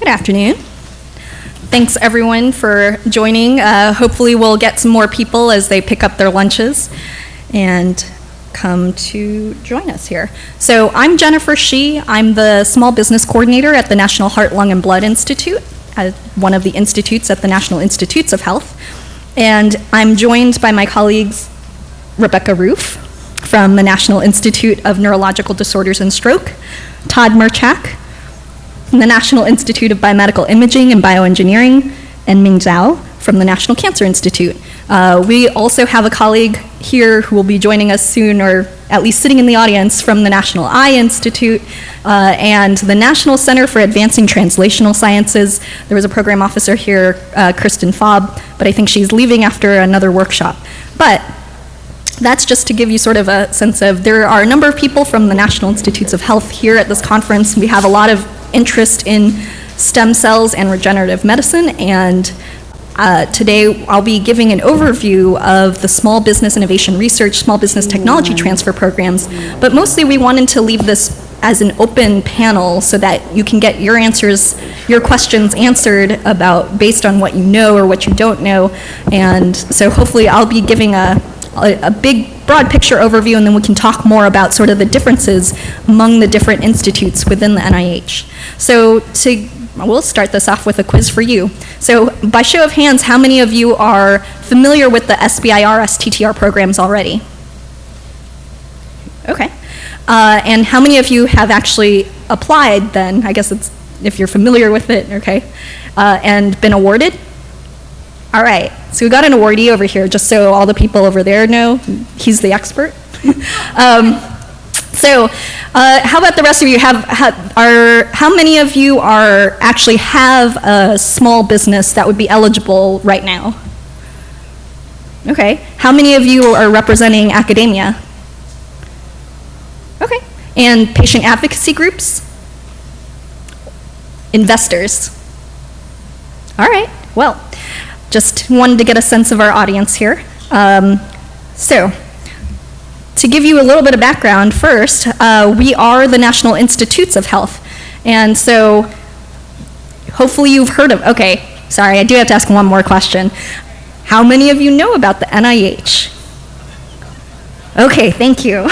afternoon. Thanks everyone for joining. Hopefully we'll get some more people as they pick up their lunches and come to join us here. So I'm Jennifer Shieh. I'm the Small Business Coordinator at the National Heart, Lung, and Blood Institute, one of the institutes at the National Institutes of Health. And I'm joined by my colleagues, Rebecca Roof from the National Institute of Neurological Disorders and Stroke, Todd Merchak from the National Institute of Biomedical Imaging and Bioengineering, and Ming Zhao from the National Cancer Institute. We also have a colleague here who will be joining us soon, or at least sitting in the audience, from the National Eye Institute and the National Center for Advancing Translational Sciences. There was a program officer here, Kristen Fobb, but I think she's leaving after another workshop. But that's just to give you sort of a sense of, there are a number of people from the National Institutes of Health here at this conference. We have a lot of interest in stem cells and regenerative medicine, and today I'll be giving an overview of the Small Business Innovation Research, Small Business Technology Transfer programs, but mostly we wanted to leave this as an open panel so that you can get your answers, your questions answered based on what you know or what you don't know. And so hopefully I'll be giving a big, broad picture overview, and then we can talk more about sort of the differences among the different institutes within the NIH. So we'll start this off with a quiz for you. So by show of hands, how many of you are familiar with the SBIR, STTR programs already? Okay. And how many of you have actually applied then? I guess it's if you're familiar with it, okay, and been awarded? All right, so we got an awardee over here, just so all the people over there know, he's the expert. So how about the rest of you? How many of you actually have a small business that would be eligible right now? Okay, how many of you are representing academia? Okay, and patient advocacy groups? Investors? All right, well, just wanted to get a sense of our audience here. So, to give you a little bit of background first, we are the National Institutes of Health. And so, hopefully you've heard of, okay, sorry, I do have to ask one more question. How many of you know about the NIH? Okay, thank you.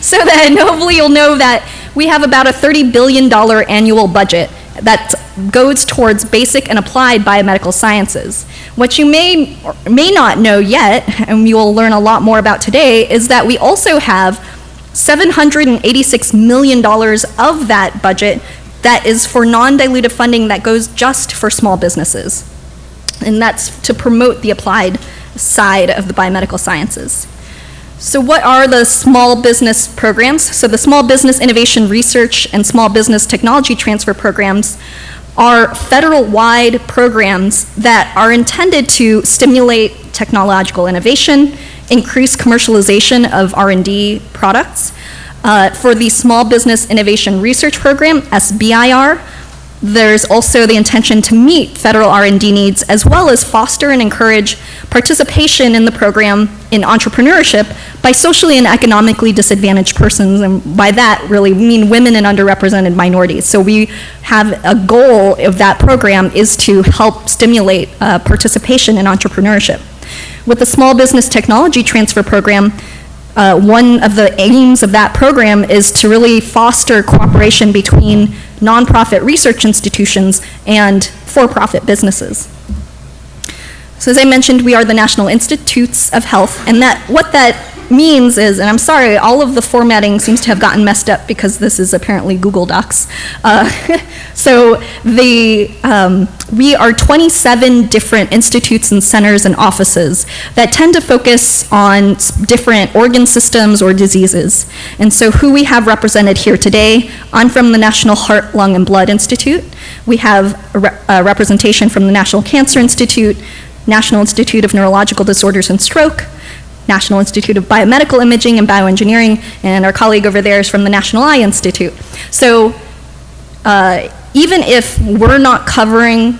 So then, hopefully you'll know that we have about a $30 billion annual budget that goes towards basic and applied biomedical sciences. What you may or may not know yet, and you will learn a lot more about today, is that we also have $786 million of that budget that is for non-dilutive funding that goes just for small businesses. And that's to promote the applied side of the biomedical sciences. So what are the small business programs? So the Small Business Innovation Research and Small Business Technology Transfer programs are federal-wide programs that are intended to stimulate technological innovation, increase commercialization of R&D products. For the Small Business Innovation Research Program, SBIR, there's also the intention to meet federal R&D needs, as well as foster and encourage participation in the program in entrepreneurship by socially and economically disadvantaged persons, and by that really mean women and underrepresented minorities. So we have a goal of that program is to help stimulate participation in entrepreneurship. With the Small Business Technology Transfer Program, one of the aims of that program is to really foster cooperation between nonprofit research institutions and for-profit businesses. So as I mentioned, we are the National Institutes of Health, and what that means is, and I'm sorry, all of the formatting seems to have gotten messed up because this is apparently Google Docs. So we are 27 different institutes and centers and offices that tend to focus on different organ systems or diseases. And so who we have represented here today, I'm from the National Heart, Lung, and Blood Institute. We have a representation from the National Cancer Institute, National Institute of Neurological Disorders and Stroke, National Institute of Biomedical Imaging and Bioengineering, and our colleague over there is from the National Eye Institute. So even if we're not covering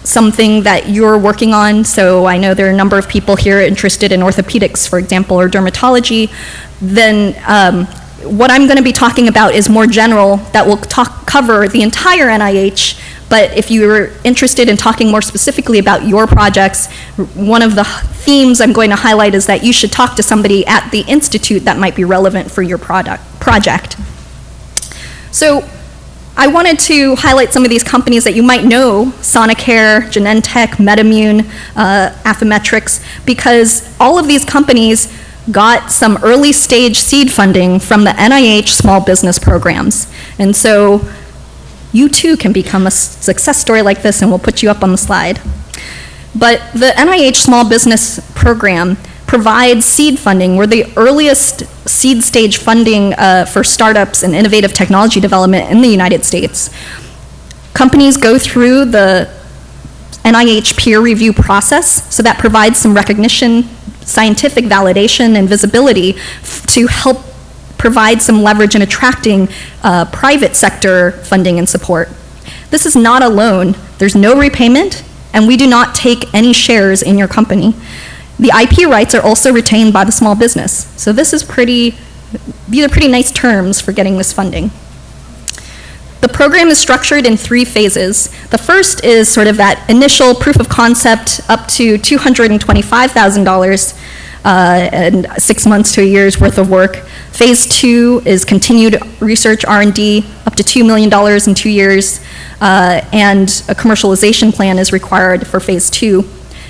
something that you're working on, so I know there are a number of people here interested in orthopedics, for example, or dermatology, then what I'm going to be talking about is more general, that will cover the entire NIH, But if you're interested in talking more specifically about your projects, one of the themes I'm going to highlight is that you should talk to somebody at the institute that might be relevant for your project. So I wanted to highlight some of these companies that you might know: Sonicare, Genentech, MedImmune, Affymetrix, because all of these companies got some early stage seed funding from the NIH small business programs. And so you too can become a success story like this, and we'll put you up on the slide. But the NIH small business program provides seed funding. We're the earliest seed stage funding for startups and innovative technology development in the United States. Companies go through the NIH peer review process, so that provides some recognition, scientific validation, and visibility to help provide some leverage in attracting private sector funding and support. This is not a loan. There's no repayment, and we do not take any shares in your company. The IP rights are also retained by the small business. So this is these are pretty nice terms for getting this funding. The program is structured in 3 phases. The first is sort of that initial proof of concept up to $225,000 and 6 months to a year's worth of work. Phase 2 is continued research R&D up to $2 million in 2 years, and a commercialization plan is required for phase 2.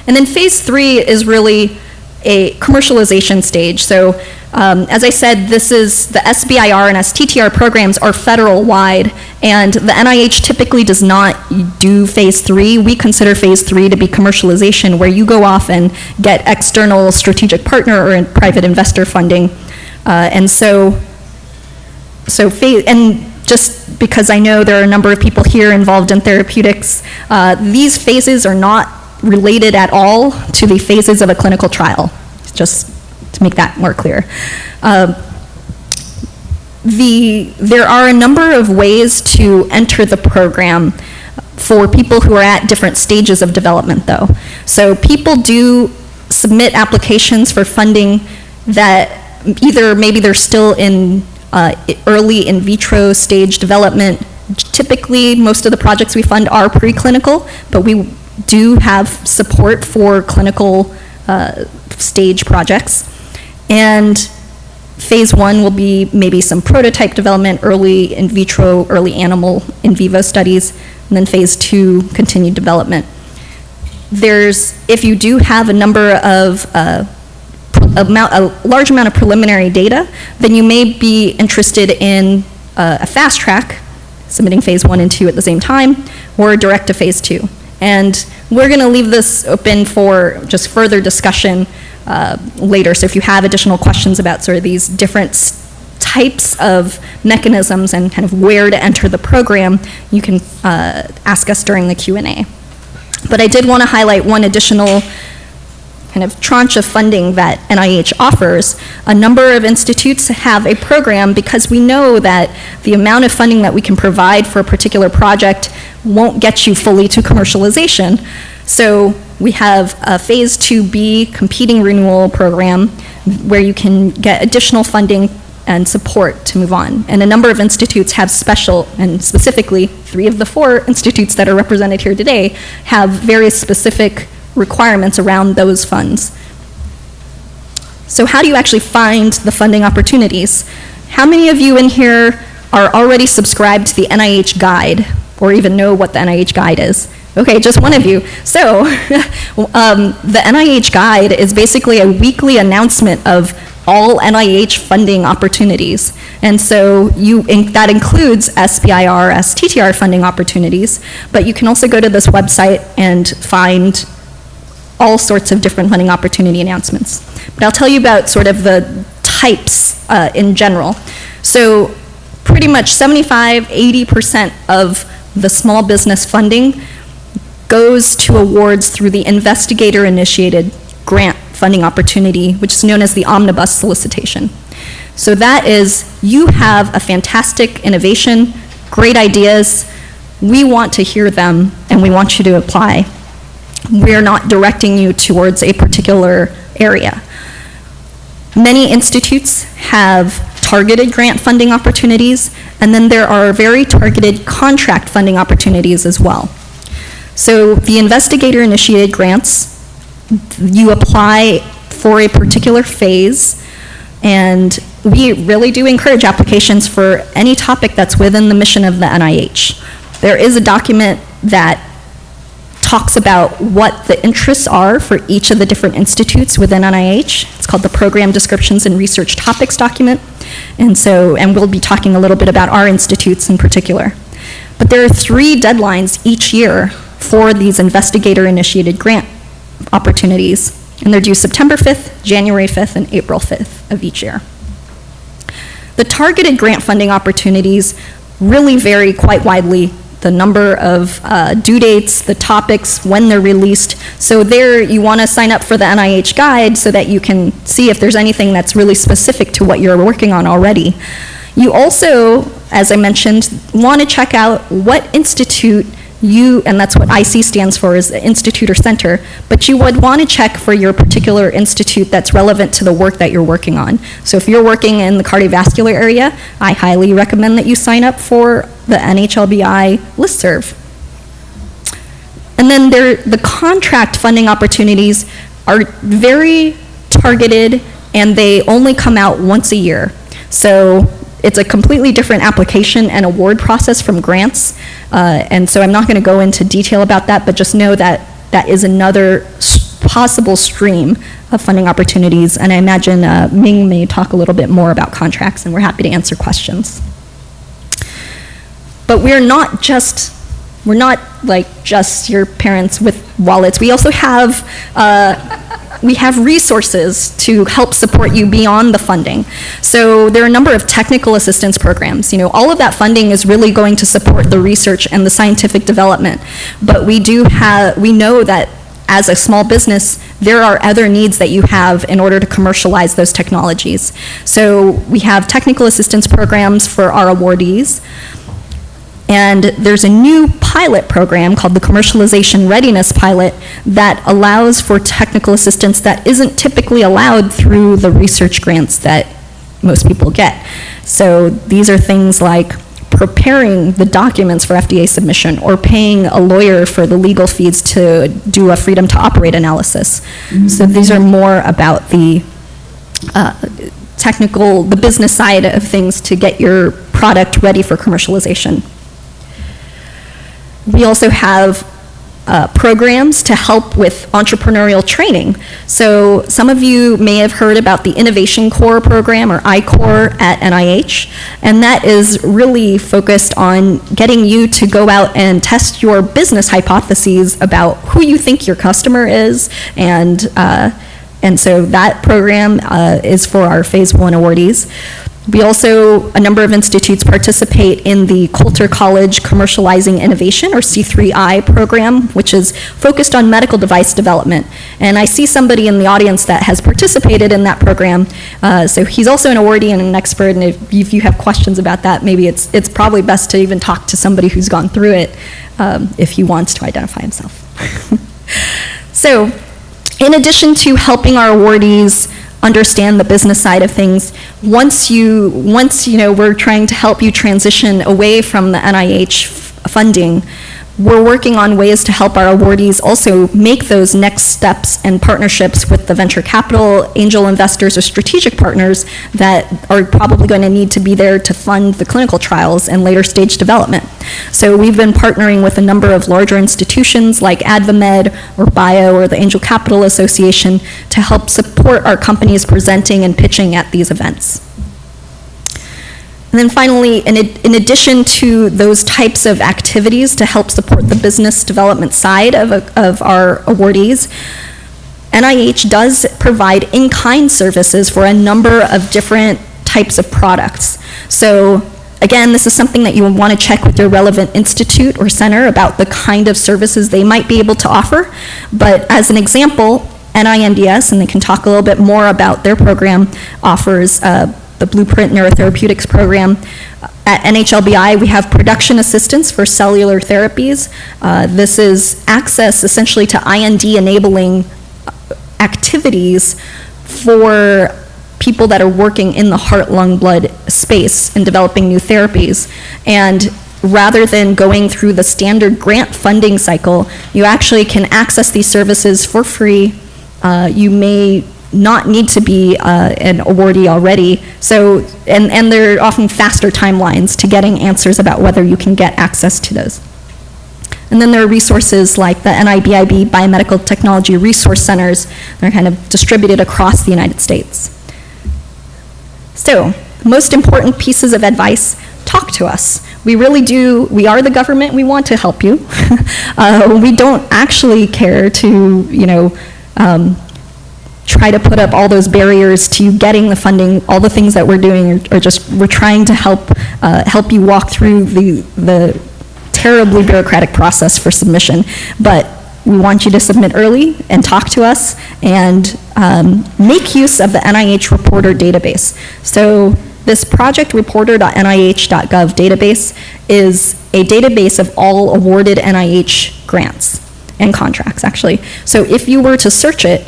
And then phase 3 is really a commercialization stage. So as I said, this is the SBIR and STTR programs are federal-wide, and the NIH typically does not do phase 3. We consider phase 3 to be commercialization, where you go off and get external strategic partner or private investor funding. And just because I know there are a number of people here involved in therapeutics, these phases are not related at all to the phases of a clinical trial, just to make that more clear. There are a number of ways to enter the program for people who are at different stages of development, though. So people do submit applications for funding that either maybe they're still in early in vitro stage development. Typically, most of the projects we fund are preclinical, but we do have support for clinical stage projects. And phase 1 will be maybe some prototype development, early in vitro, early animal in vivo studies, and then phase 2 continued development. If you do have a number of a large amount of preliminary data, then you may be interested in a fast track, submitting phase 1 and 2 at the same time, or direct to phase 2. And we're going to leave this open for just further discussion later. So if you have additional questions about sort of these different types of mechanisms and kind of where to enter the program, you can ask us during the Q&A. But I did want to highlight one additional kind of tranche of funding that NIH offers. A number of institutes have a program because we know that the amount of funding that we can provide for a particular project won't get you fully to commercialization. So we have a phase 2B competing renewal program where you can get additional funding and support to move on. And a number of institutes have special, and specifically 3 of the 4 institutes that are represented here today have very specific requirements around those funds. So how do you actually find the funding opportunities? How many of you in here are already subscribed to the NIH Guide, or even know what the NIH Guide is? Okay, just one of you. So the NIH Guide is basically a weekly announcement of all NIH funding opportunities. And so that includes SBIR, STTR funding opportunities, but you can also go to this website and find all sorts of different funding opportunity announcements. But I'll tell you about sort of the types in general. So pretty much 75–80% of the small business funding goes to awards through the investigator-initiated grant funding opportunity, which is known as the omnibus solicitation. So that is, you have a fantastic innovation, great ideas, we want to hear them, and we want you to apply. We're not directing you towards a particular area. Many institutes have targeted grant funding opportunities, and then there are very targeted contract funding opportunities as well. So the investigator-initiated grants, you apply for a particular phase, and we really do encourage applications for any topic that's within the mission of the NIH. There is a document that talks about what the interests are for each of the different institutes within NIH. It's called the Program Descriptions and Research Topics document. And we'll be talking a little bit about our institutes in particular. But there are 3 deadlines each year for these investigator-initiated grant opportunities. And they're due September 5th, January 5th, and April 5th of each year. The targeted grant funding opportunities really vary quite widely, the number of due dates, the topics, when they're released. So there you want to sign up for the NIH guide so that you can see if there's anything that's really specific to what you're working on already. You also, as I mentioned, want to check out what institute and that's what IC stands for, is institute or center, but you would want to check for your particular institute that's relevant to the work that you're working on. So if you're working in the cardiovascular area, I highly recommend that you sign up for the NHLBI listserv. And then the contract funding opportunities are very targeted, and they only come out once a year. So it's a completely different application and award process from grants, and so I'm not going to go into detail about that, but just know that that is another possible stream of funding opportunities, and I imagine Ming may talk a little bit more about contracts, and we're happy to answer questions. But we're not like just your parents with wallets. We also have resources to help support you beyond the funding. So there are a number of technical assistance programs. All of that funding is really going to support the research and the scientific development. But we know that as a small business, there are other needs that you have in order to commercialize those technologies. So we have technical assistance programs for our awardees. And there's a new pilot program called the Commercialization Readiness Pilot that allows for technical assistance that isn't typically allowed through the research grants that most people get. So these are things like preparing the documents for FDA submission or paying a lawyer for the legal fees to do a freedom to operate analysis. Mm-hmm. So these are more about the the business side of things to get your product ready for commercialization. We also have programs to help with entrepreneurial training. So some of you may have heard about the Innovation Core program, or I-Core, at NIH, and that is really focused on getting you to go out and test your business hypotheses about who you think your customer is, and so that program is for our Phase 1 awardees. A number of institutes participate in the Coulter College Commercializing Innovation, or C3I program, which is focused on medical device development. And I see somebody in the audience that has participated in that program. So he's also an awardee and an expert, and if you have questions about that, maybe it's probably best to even talk to somebody who's gone through it if he wants to identify himself. So, in addition to helping our awardees understand the business side of things, once we're trying to help you transition away from the NIH funding, we're working on ways to help our awardees also make those next steps and partnerships with the venture capital, angel investors, or strategic partners that are probably going to need to be there to fund the clinical trials and later stage development. So we've been partnering with a number of larger institutions like AdvaMed or Bio or the Angel Capital Association to help support our companies presenting and pitching at these events. And then finally, in addition to those types of activities to help support the business development side of our awardees, NIH does provide in-kind services for a number of different types of products. So again, this is something that you would want to check with your relevant institute or center about the kind of services they might be able to offer. But as an example, NINDS, and they can talk a little bit more about their program, offers the Blueprint Neurotherapeutics program. At NHLBI, we have production assistance for cellular therapies. This is access essentially to IND-enabling activities for people that are working in the heart, lung, blood space and developing new therapies. And rather than going through the standard grant funding cycle, you actually can access these services for free. You may not need to be an awardee already. So, and there are often faster timelines to getting answers about whether you can get access to those. And then there are resources like the NIBIB Biomedical Technology Resource Centers. They're kind of distributed across the United States. So, most important pieces of advice, talk to us. We really do, we are the government, we want to help you. We don't actually care to, try to put up all those barriers to you getting the funding. All the things that we're doing are just, we're trying to help you walk through the terribly bureaucratic process for submission. But we want you to submit early and talk to us and make use of the NIH Reporter Database. So this projectreporter.nih.gov database is a database of all awarded NIH grants and contracts, actually. So if you were to search it,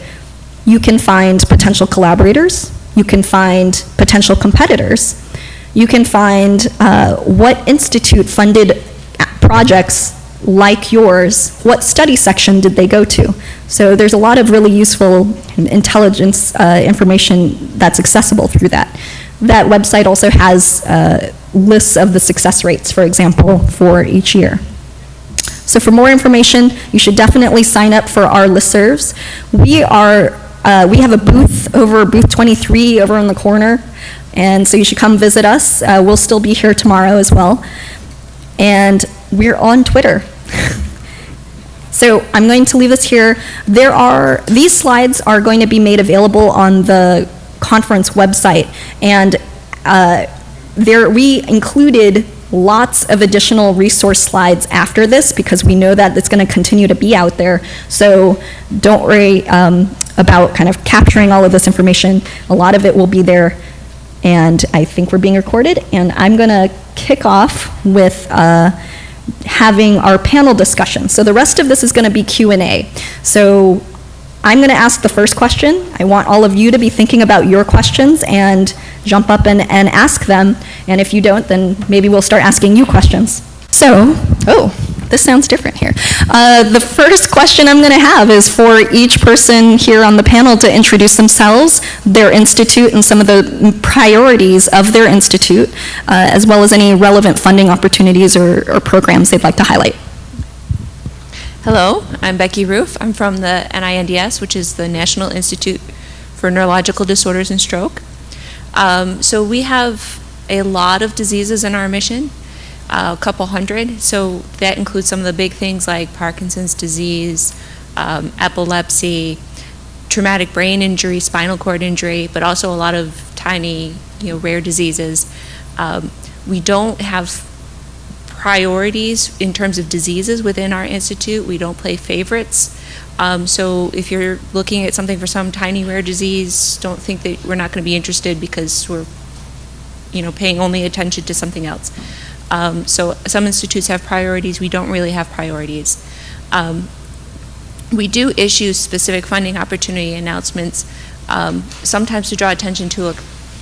you can find potential collaborators, you can find potential competitors, you can find what institute funded projects like yours, what study section did they go to. So there's a lot of really useful intelligence information that's accessible through that. That website also has lists of the success rates, for example, for each year. So for more information, you should definitely sign up for our listservs. We have a booth over booth 23 over in the corner, and so you should come visit us. We'll still be here tomorrow as well. And we're on Twitter. So I'm going to leave this here. These slides are going to be made available on the conference website, and we included lots of additional resource slides after this because we know that it's going to continue to be out there. So don't worry about kind of capturing all of this information. A lot of it will be there, and I think we're being recorded, and I'm going to kick off with having our panel discussion. So the rest of this is going to be Q&A. So I'm going to ask the first question. I want all of you to be thinking about your questions and jump up and ask them. And if you don't, then maybe we'll start asking you questions. So, this sounds different here. The first question I'm going to have is for each person here on the panel to introduce themselves, their institute, and some of the priorities of their institute, as well as any relevant funding opportunities or programs they'd like to highlight. Hello, I'm Becky Roof. I'm from the NINDS, which is the National Institute for Neurological Disorders and Stroke. So we have a lot of diseases in our mission, a couple hundred. So that includes some of the big things like Parkinson's disease, epilepsy, traumatic brain injury, spinal cord injury, but also a lot of tiny, rare diseases. We don't have priorities in terms of diseases within our institute. We don't play favorites. So if you're looking at something for some tiny rare disease, don't think that we're not going to be interested because we're paying only attention to something else. So some institutes have priorities. We don't really have priorities. We do issue specific funding opportunity announcements, sometimes to draw attention to a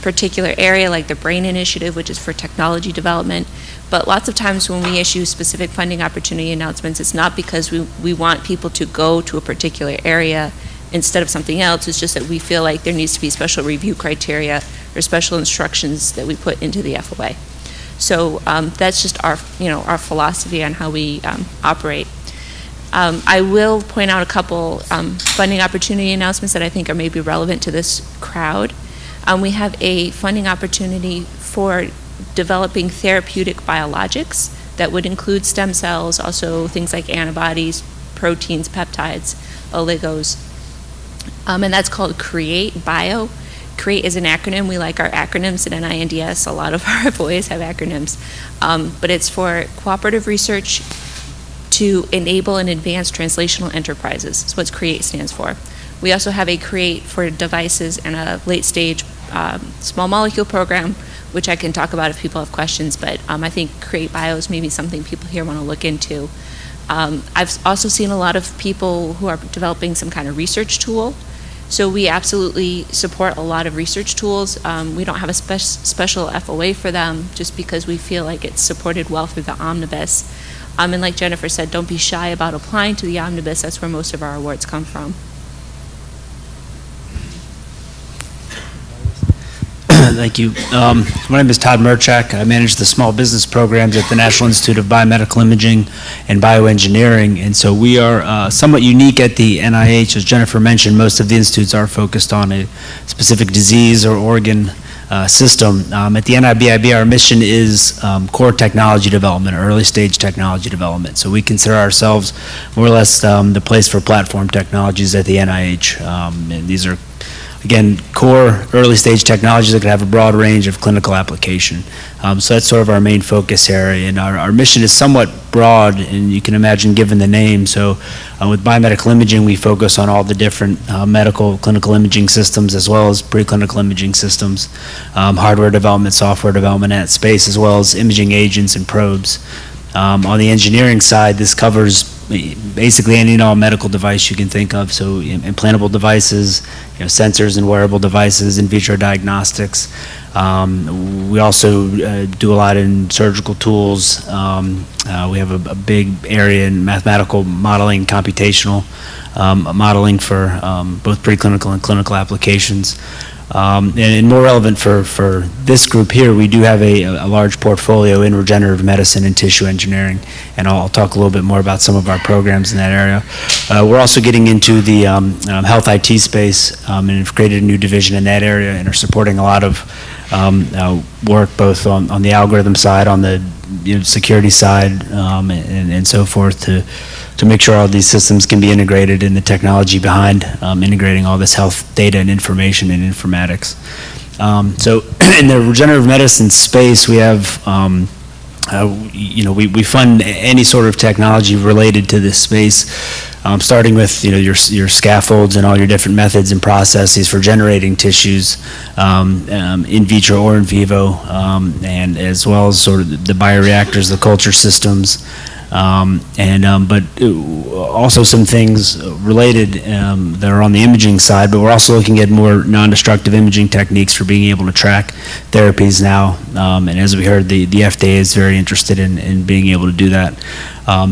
particular area like the BRAIN initiative, which is for technology development. But lots of times when we issue specific funding opportunity announcements, it's not because we want people to go to a particular area instead of something else. It's just that we feel like there needs to be special review criteria or special instructions that we put into the FOA. So that's just our philosophy on how we operate. I will point out a couple funding opportunity announcements that I think are maybe relevant to this crowd. We have a funding opportunity for developing therapeutic biologics that would include stem cells, also things like antibodies, proteins, peptides, oligos. And that's called CREATE Bio. CREATE is an acronym. We like our acronyms at NINDS. A lot of our FOAs have acronyms. But it's for cooperative research to enable and advance translational enterprises. That's what CREATE stands for. We also have a CREATE for devices and a late-stage small molecule program, which I can talk about if people have questions, but I think CREATE Bio is maybe something people here want to look into. I've also seen a lot of people who are developing some kind of research tool. So we absolutely support a lot of research tools. We don't have a special FOA for them just because we feel like it's supported well through the omnibus. And like Jennifer said, don't be shy about applying to the omnibus. That's where most of our awards come from. Thank you. My name is Todd Merchak. I manage the small business programs at the National Institute of Biomedical Imaging and Bioengineering. And so we are somewhat unique at the NIH. As Jennifer mentioned, most of the institutes are focused on a specific disease or organ system. At the NIBIB, our mission is core technology development, early stage technology development. So we consider ourselves more or less the place for platform technologies at the NIH. And these are, again, core early stage technologies that can have a broad range of clinical application. So that's sort of our main focus area, and our mission is somewhat broad, and you can imagine given the name. So with biomedical imaging, we focus on all the different medical clinical imaging systems as well as preclinical imaging systems, hardware development, software development at space, as well as imaging agents and probes. On the engineering side, this covers basically any and all medical device you can think of, so implantable devices, sensors and wearable devices, in vitro diagnostics. We also do a lot in surgical tools. We have a big area in mathematical modeling, computational modeling for both preclinical and clinical applications. And more relevant for this group here, we do have a large portfolio in regenerative medicine and tissue engineering, and I'll talk a little bit more about some of our programs in that area. We're also getting into the health IT space, and have created a new division in that area and are supporting a lot of work both on the algorithm side, on the security side, and so forth to make sure all these systems can be integrated in the technology behind integrating all this health data and information in informatics. So in the regenerative medicine space, we have, we fund any sort of technology related to this space, starting with your scaffolds and all your different methods and processes for generating tissues, in vitro or in vivo, and as well as sort of the bioreactors, the culture systems. But also some things related that are on the imaging side, but we're also looking at more non-destructive imaging techniques for being able to track therapies now. And as we heard, the FDA is very interested in being able to do that.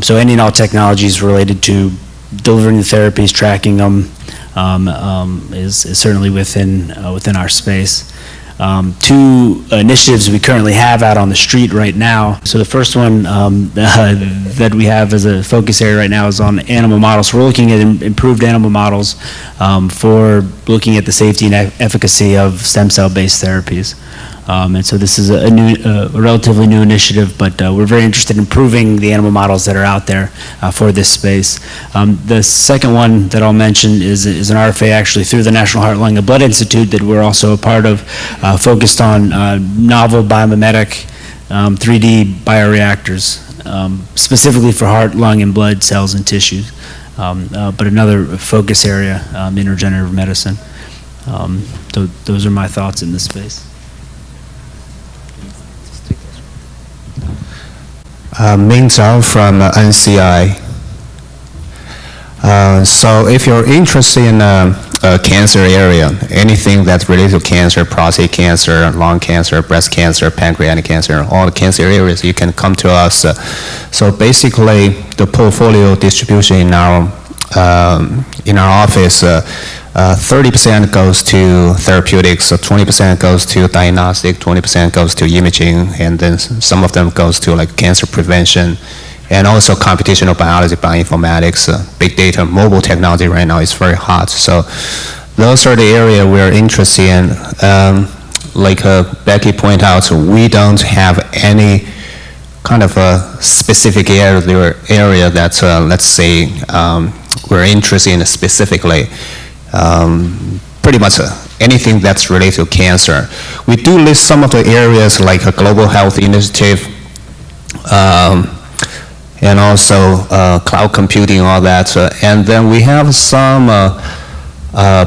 So any and all technologies related to delivering the therapies, tracking them, is certainly within our space. Two initiatives we currently have out on the street right now. So the first one that we have as a focus area right now is on animal models. We're looking at improved animal models for looking at the safety and efficacy of stem cell-based therapies. And so this is a relatively new initiative, but we're very interested in improving the animal models that are out there for this space. The second one that I'll mention is an RFA actually through the National Heart, Lung, and Blood Institute that we're also a part of, focused on novel biomimetic 3D bioreactors, specifically for heart, lung, and blood cells and tissues, but another focus area in regenerative medicine. So those are my thoughts in this space. Ming Zhao from NCI. So if you're interested in a cancer area, anything that's related to cancer, prostate cancer, lung cancer, breast cancer, pancreatic cancer, all the cancer areas, you can come to us. So basically, the portfolio distribution in our office, 30% goes to therapeutics, 20% goes to diagnostic, 20% goes to imaging, and then some of them goes to like cancer prevention, and also computational biology, bioinformatics, big data, mobile technology right now is very hot. So those are the areas we're interested in. Like Becky pointed out, we don't have any kind of a specific area that, let's say, we're interested in specifically. Pretty much anything that's related to cancer. We do list some of the areas like a global health initiative, and also cloud computing, all that. And then we have some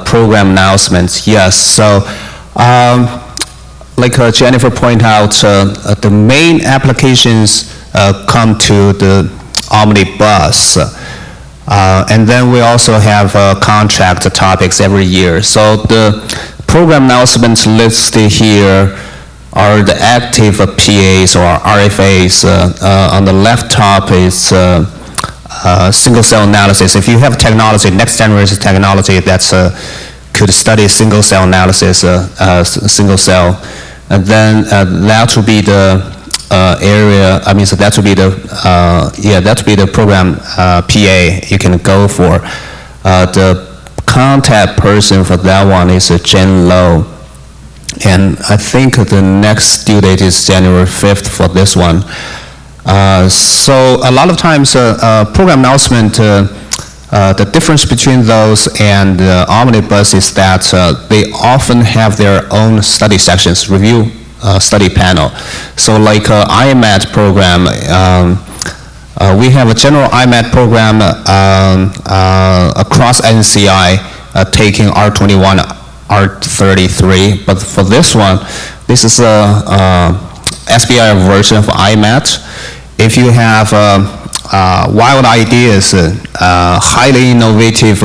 program announcements. Yes, so like Jennifer pointed out, the main applications come to the omnibus. And then we also have contract topics every year. So the program announcements listed here are the active PAs or RFAs. On the left top is single-cell analysis. If you have technology, next generation technology that's could study single-cell analysis, single-cell, and then that will be the area. I mean, so that will be the that will be the program PA you can go for. The contact person for that one is Jen Low, and I think the next due date is January 5th for this one. So a lot of times program announcement, the difference between those and Omnibus is that they often have their own study sections, review study panel. So like IMAT program, we have a general IMAT program across NCI taking R21, R33, but for this one, this is a SBIR version of IMAT. If you have wild ideas, highly innovative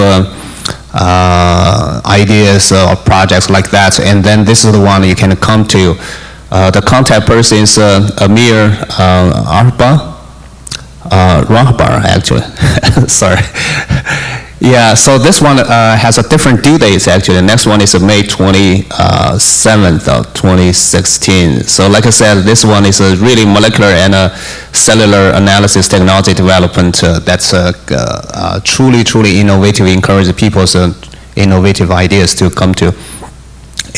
ideas or projects like that, and then this is the one you can come to. The contact person is Amir Rahbar, actually. Sorry. Yeah, so this one has a different due dates, actually. The next one is May 27th of 2016. So like I said, this one is a really molecular and cellular analysis technology development that's truly, truly innovative, encourages people's innovative ideas to come to.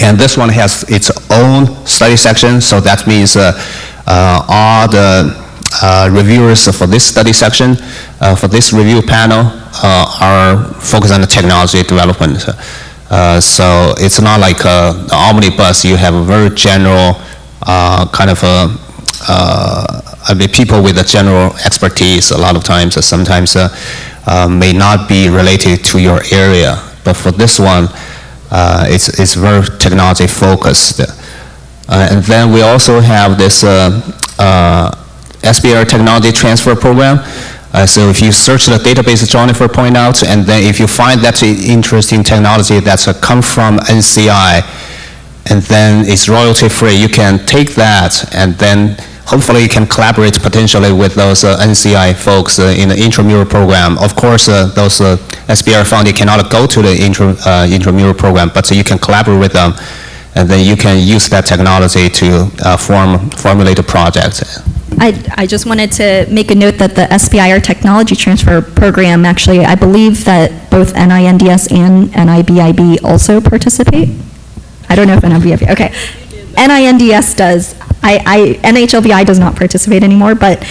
And this one has its own study section, so that means all the reviewers for this study section, for this review panel, are focused on the technology development. So it's not like the Omnibus. You have a very general kind of I mean, people with a general expertise a lot of times, sometimes may not be related to your area. But for this one, it's very technology focused. And then we also have this SBIR Technology Transfer Program. So if you search the database Jennifer pointed out, and then if you find that interesting technology that's come from NCI, and then it's royalty free, you can take that, and then hopefully you can collaborate potentially with those NCI folks in the intramural program. Of course, those SBIR funding cannot go to the intramural program, but you can collaborate with them, and then you can use that technology to formulate a project. I just wanted to make a note that the SBIR Technology Transfer Program, actually, I believe that both NINDS and NIBIB also participate. I don't know if NIBIB, okay. NINDS does. NHLBI does not participate anymore, but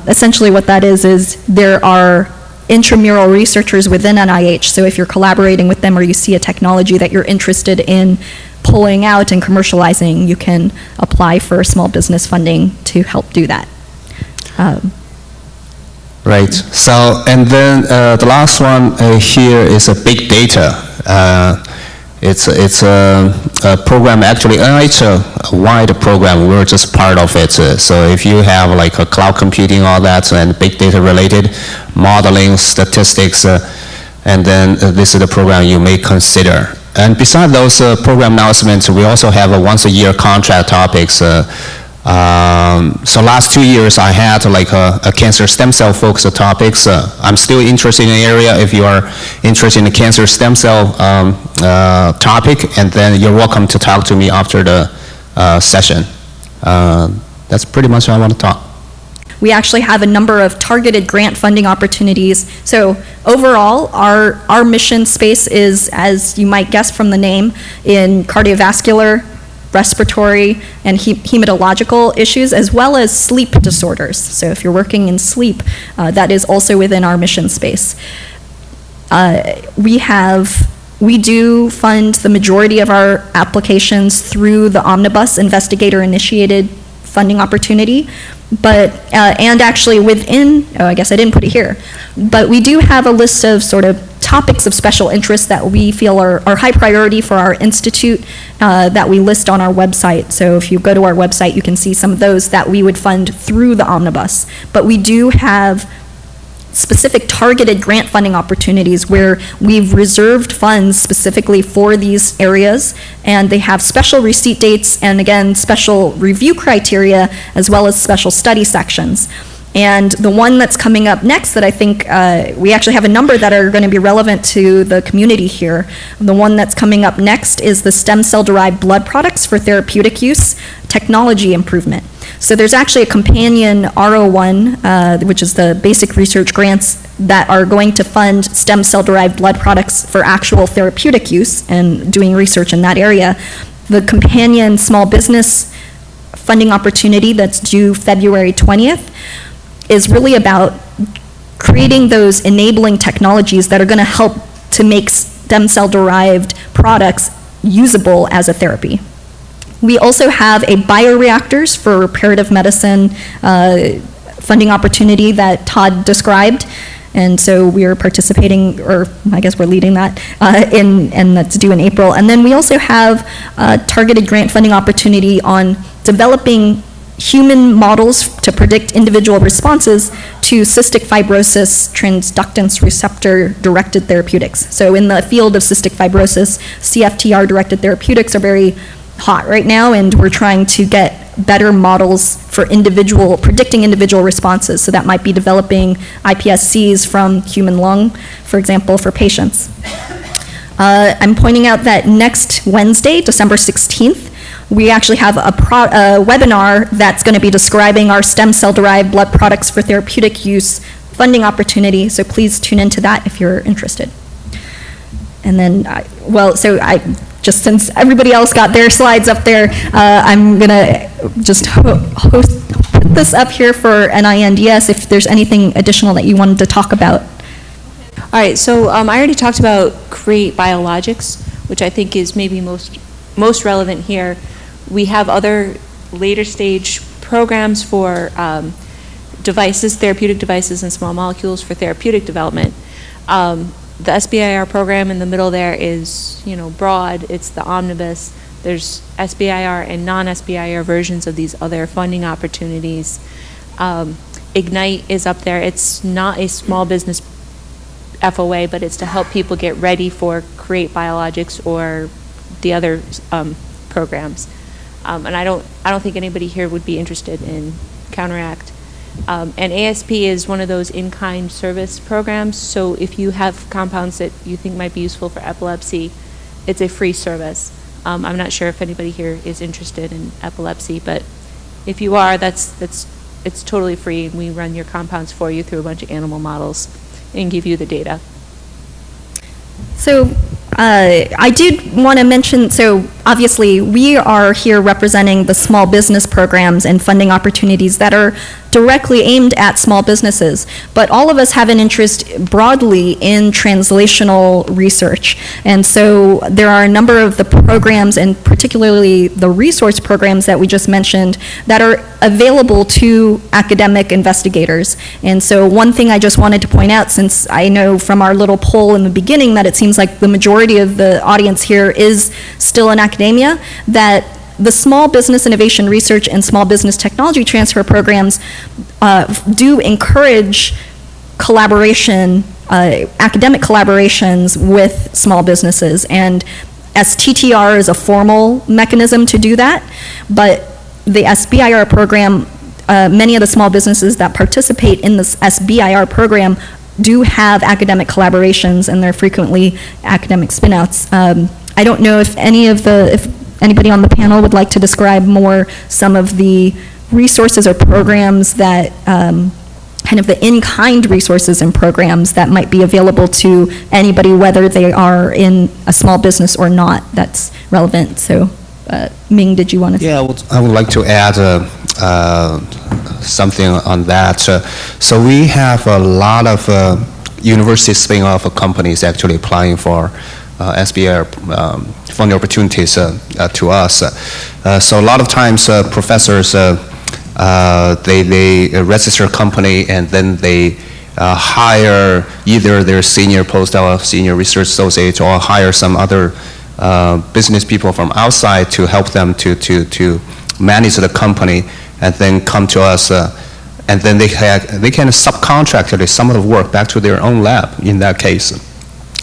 essentially what that is there are intramural researchers within NIH, so if you're collaborating with them or you see a technology that you're interested in pulling out and commercializing, you can apply for small business funding to help do that. Right. So, and then the last one here is a big data. It's a program, actually, NIH wide program. We're just part of it. So if you have like a cloud computing, all that, and big data related, modeling, statistics, and then this is the program you may consider. And besides those program announcements, we also have a once-a-year contract topics. So last 2 years, I had like a cancer stem cell focus topics. I'm still interested in the area. If you are interested in the cancer stem cell topic, and then you're welcome to talk to me after the session. That's pretty much what I want to talk. We actually have a number of targeted grant funding opportunities. So overall, our mission space is, as you might guess from the name, in cardiovascular, respiratory, and hematological issues, as well as sleep disorders. So if you're working in sleep, that is also within our mission space. We do fund the majority of our applications through the Omnibus investigator-initiated funding opportunity, but, and actually within, I guess I didn't put it here, but we do have a list of sort of topics of special interest that we feel are high priority for our institute that we list on our website. So if you go to our website, you can see some of those that we would fund through the Omnibus. But we do have specific targeted grant funding opportunities where we've reserved funds specifically for these areas, and they have special receipt dates and, again, special review criteria as well as special study sections. And the one that's coming up next that I think we actually have a number that are going to be relevant to the community here. The one that's coming up next is the stem cell-derived blood products for therapeutic use, technology improvement. So there's actually a companion R01, which is the basic research grants that are going to fund stem cell-derived blood products for actual therapeutic use and doing research in that area. The companion small business funding opportunity that's due February 20th is really about creating those enabling technologies that are going to help to make stem cell-derived products usable as a therapy. We also have a bioreactors for reparative medicine funding opportunity that Todd described, and so we are participating, or I guess we're leading that, and that's due in April. And then we also have a targeted grant funding opportunity on developing human models to predict individual responses to cystic fibrosis transductance receptor-directed therapeutics. So in the field of cystic fibrosis, CFTR-directed therapeutics are very hot right now, and we're trying to get better models for predicting individual responses. So that might be developing iPSCs from human lung, for example, for patients. I'm pointing out that next Wednesday, December 16th, we actually have a webinar that's going to be describing our stem cell-derived blood products for therapeutic use funding opportunity, so please tune into that if you're interested. And then, just since everybody else got their slides up there, I'm going to just put this up here for NINDS if there's anything additional that you wanted to talk about. All right, so I already talked about Create Biologics, which I think is maybe most relevant here. We have other later stage programs for devices, therapeutic devices and small molecules for therapeutic development. The SBIR program in the middle there is, broad. It's the omnibus. There's SBIR and non-SBIR versions of these other funding opportunities. Ignite is up there. It's not a small business FOA, but it's to help people get ready for Create Biologics or the other programs. And I don't think anybody here would be interested in Counteract. And ASP is one of those in-kind service programs, so if you have compounds that you think might be useful for epilepsy, it's a free service. I'm not sure if anybody here is interested in epilepsy, but if you are, it's totally free. We run your compounds for you through a bunch of animal models and give you the data. So I did want to mention, so obviously we are here representing the small business programs and funding opportunities that are directly aimed at small businesses, but all of us have an interest broadly in translational research. And so there are a number of the programs, and particularly the resource programs that we just mentioned, that are available to academic investigators. And so one thing I just wanted to point out, since I know from our little poll in the beginning that it seems like the majority of the audience here is still in academia, that the small business innovation research and small business technology transfer programs do encourage collaboration, academic collaborations with small businesses, and STTR is a formal mechanism to do that, but the SBIR program, many of the small businesses that participate in this SBIR program do have academic collaborations, and they're frequently academic spinouts. I don't know if anybody on the panel would like to describe more some of the resources or programs that, kind of the in-kind resources and programs that might be available to anybody, whether they are in a small business or not, that's relevant. So, Ming, did you want to? Yeah, I would like to add something on that. So we have a lot of university spin-off companies actually applying for SBIR funding opportunities to us. So a lot of times professors, they register a company and then they hire either their senior postdoc, senior research associate, or hire some other business people from outside to help them to manage the company, and then come to us and then they can subcontract some of the work back to their own lab in that case.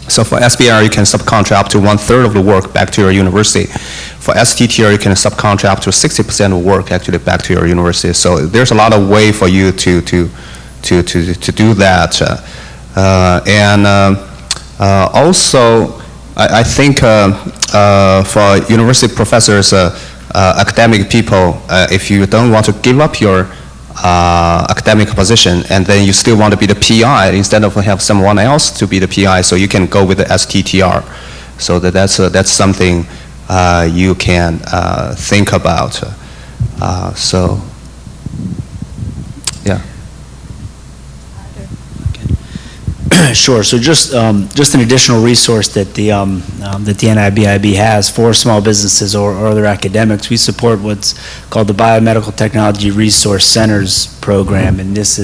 So for SBIR, you can subcontract up to 1/3 of the work back to your university. For STTR, you can subcontract up to 60% of work actually back to your university. So there's a lot of way for you to do that. Also, I think for university professors, academic people, if you don't want to give up your academic position and then you still want to be the PI instead of have someone else to be the PI, so you can go with the STTR. So that's something you can think about. So, yeah. Sure. So just an additional resource that the NIBIB has for small businesses or other academics. We support what's called the Biomedical Technology Resource Centers program, and it's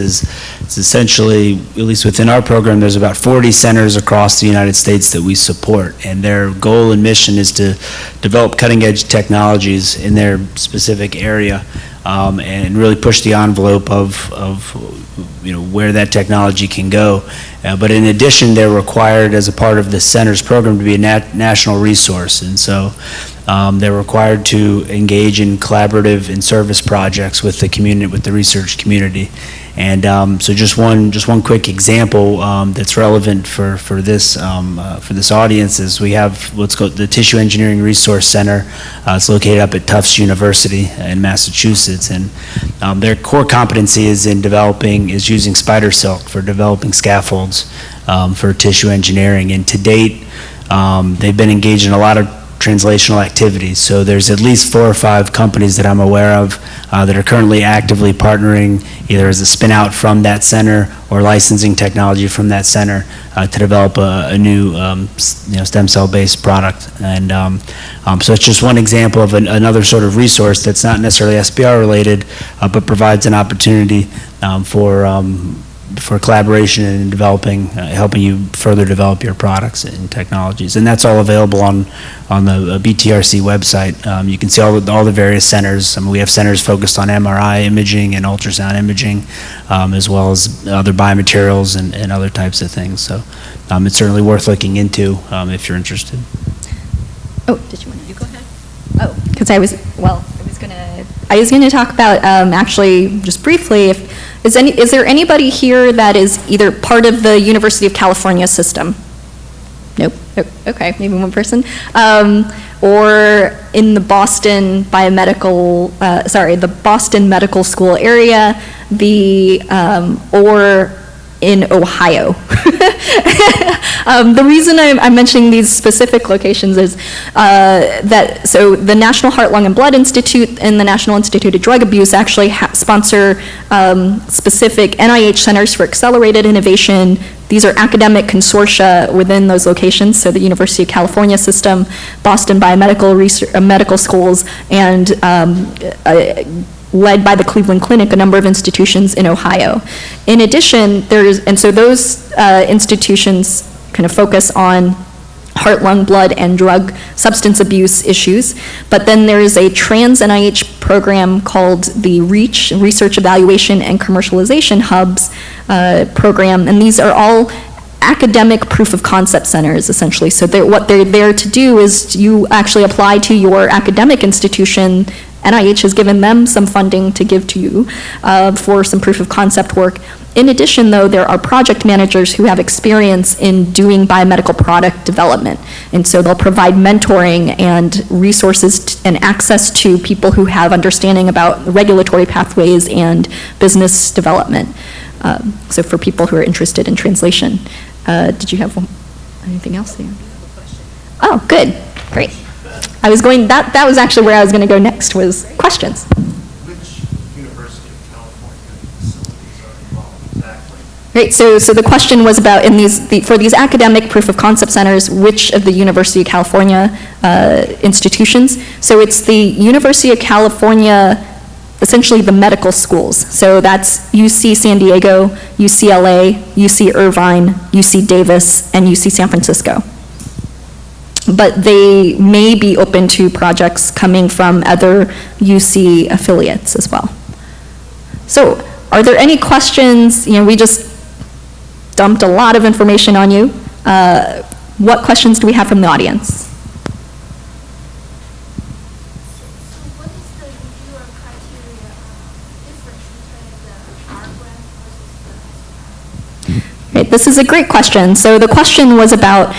essentially, at least within our program, there's about 40 centers across the United States that we support, and their goal and mission is to develop cutting-edge technologies in their specific area. And really push the envelope of where that technology can go. But in addition, they're required as a part of the center's program to be a national resource. And so they're required to engage in collaborative and service projects with the community, with the research community. And so just one quick example that's relevant for this audience is we have what's called the Tissue Engineering Resource Center. It's located up at Tufts University in Massachusetts, and their core competency is using spider silk for developing scaffolds for tissue engineering. And to date, they've been engaged in a lot of translational activities. So there's at least 4 or 5 companies that I'm aware of that are currently actively partnering either as a spin-out from that center or licensing technology from that center to develop a new stem cell-based product. And so it's just one example of another sort of resource that's not necessarily SBR related, but provides an opportunity for collaboration and developing, helping you further develop your products and technologies. And that's all available on the BTRC website. You can see all the various centers. I mean, we have centers focused on MRI imaging and ultrasound imaging, as well as other biomaterials and other types of things. So it's certainly worth looking into if you're interested. Oh, did you want to go ahead? Oh, because I was going to talk about actually just briefly is there anybody here that is either part of the University of California system? Nope. Okay, maybe one person. Or in the Boston the Boston Medical School area, or in Ohio. The reason I'm mentioning these specific locations is so the National Heart, Lung, and Blood Institute and the National Institute of Drug Abuse actually sponsor specific NIH Centers for Accelerated Innovation. These are academic consortia within those locations, so the University of California system, Boston Biomedical Medical Schools, and led by the Cleveland Clinic, a number of institutions in Ohio. In addition, so those institutions kind of focus on heart, lung, blood, and drug substance abuse issues. But then there is a trans NIH program called the REACH, Research Evaluation and Commercialization Hubs program, and these are all academic proof of concept centers, essentially. So what they're there to do is you actually apply to your academic institution. NIH has given them some funding to give to you for some proof of concept work. In addition, though, there are project managers who have experience in doing biomedical product development. And so they'll provide mentoring and resources and access to people who have understanding about regulatory pathways and business development. So for people who are interested in translation. Did you have anything else there? Oh, good. Great. That was actually where I was going to go next, was questions. Which University of California facilities are involved exactly? Great, so the question was about for these academic proof of concept centers, which of the University of California institutions? So it's the University of California, essentially the medical schools. So that's UC San Diego, UCLA, UC Irvine, UC Davis, and UC San Francisco. But they may be open to projects coming from other UC affiliates as well. So are there any questions? We just dumped a lot of information on you. What questions do we have from the audience? What is the reviewer criteria difference between the R grant versus the STTR? Right, this is a great question. So the question was about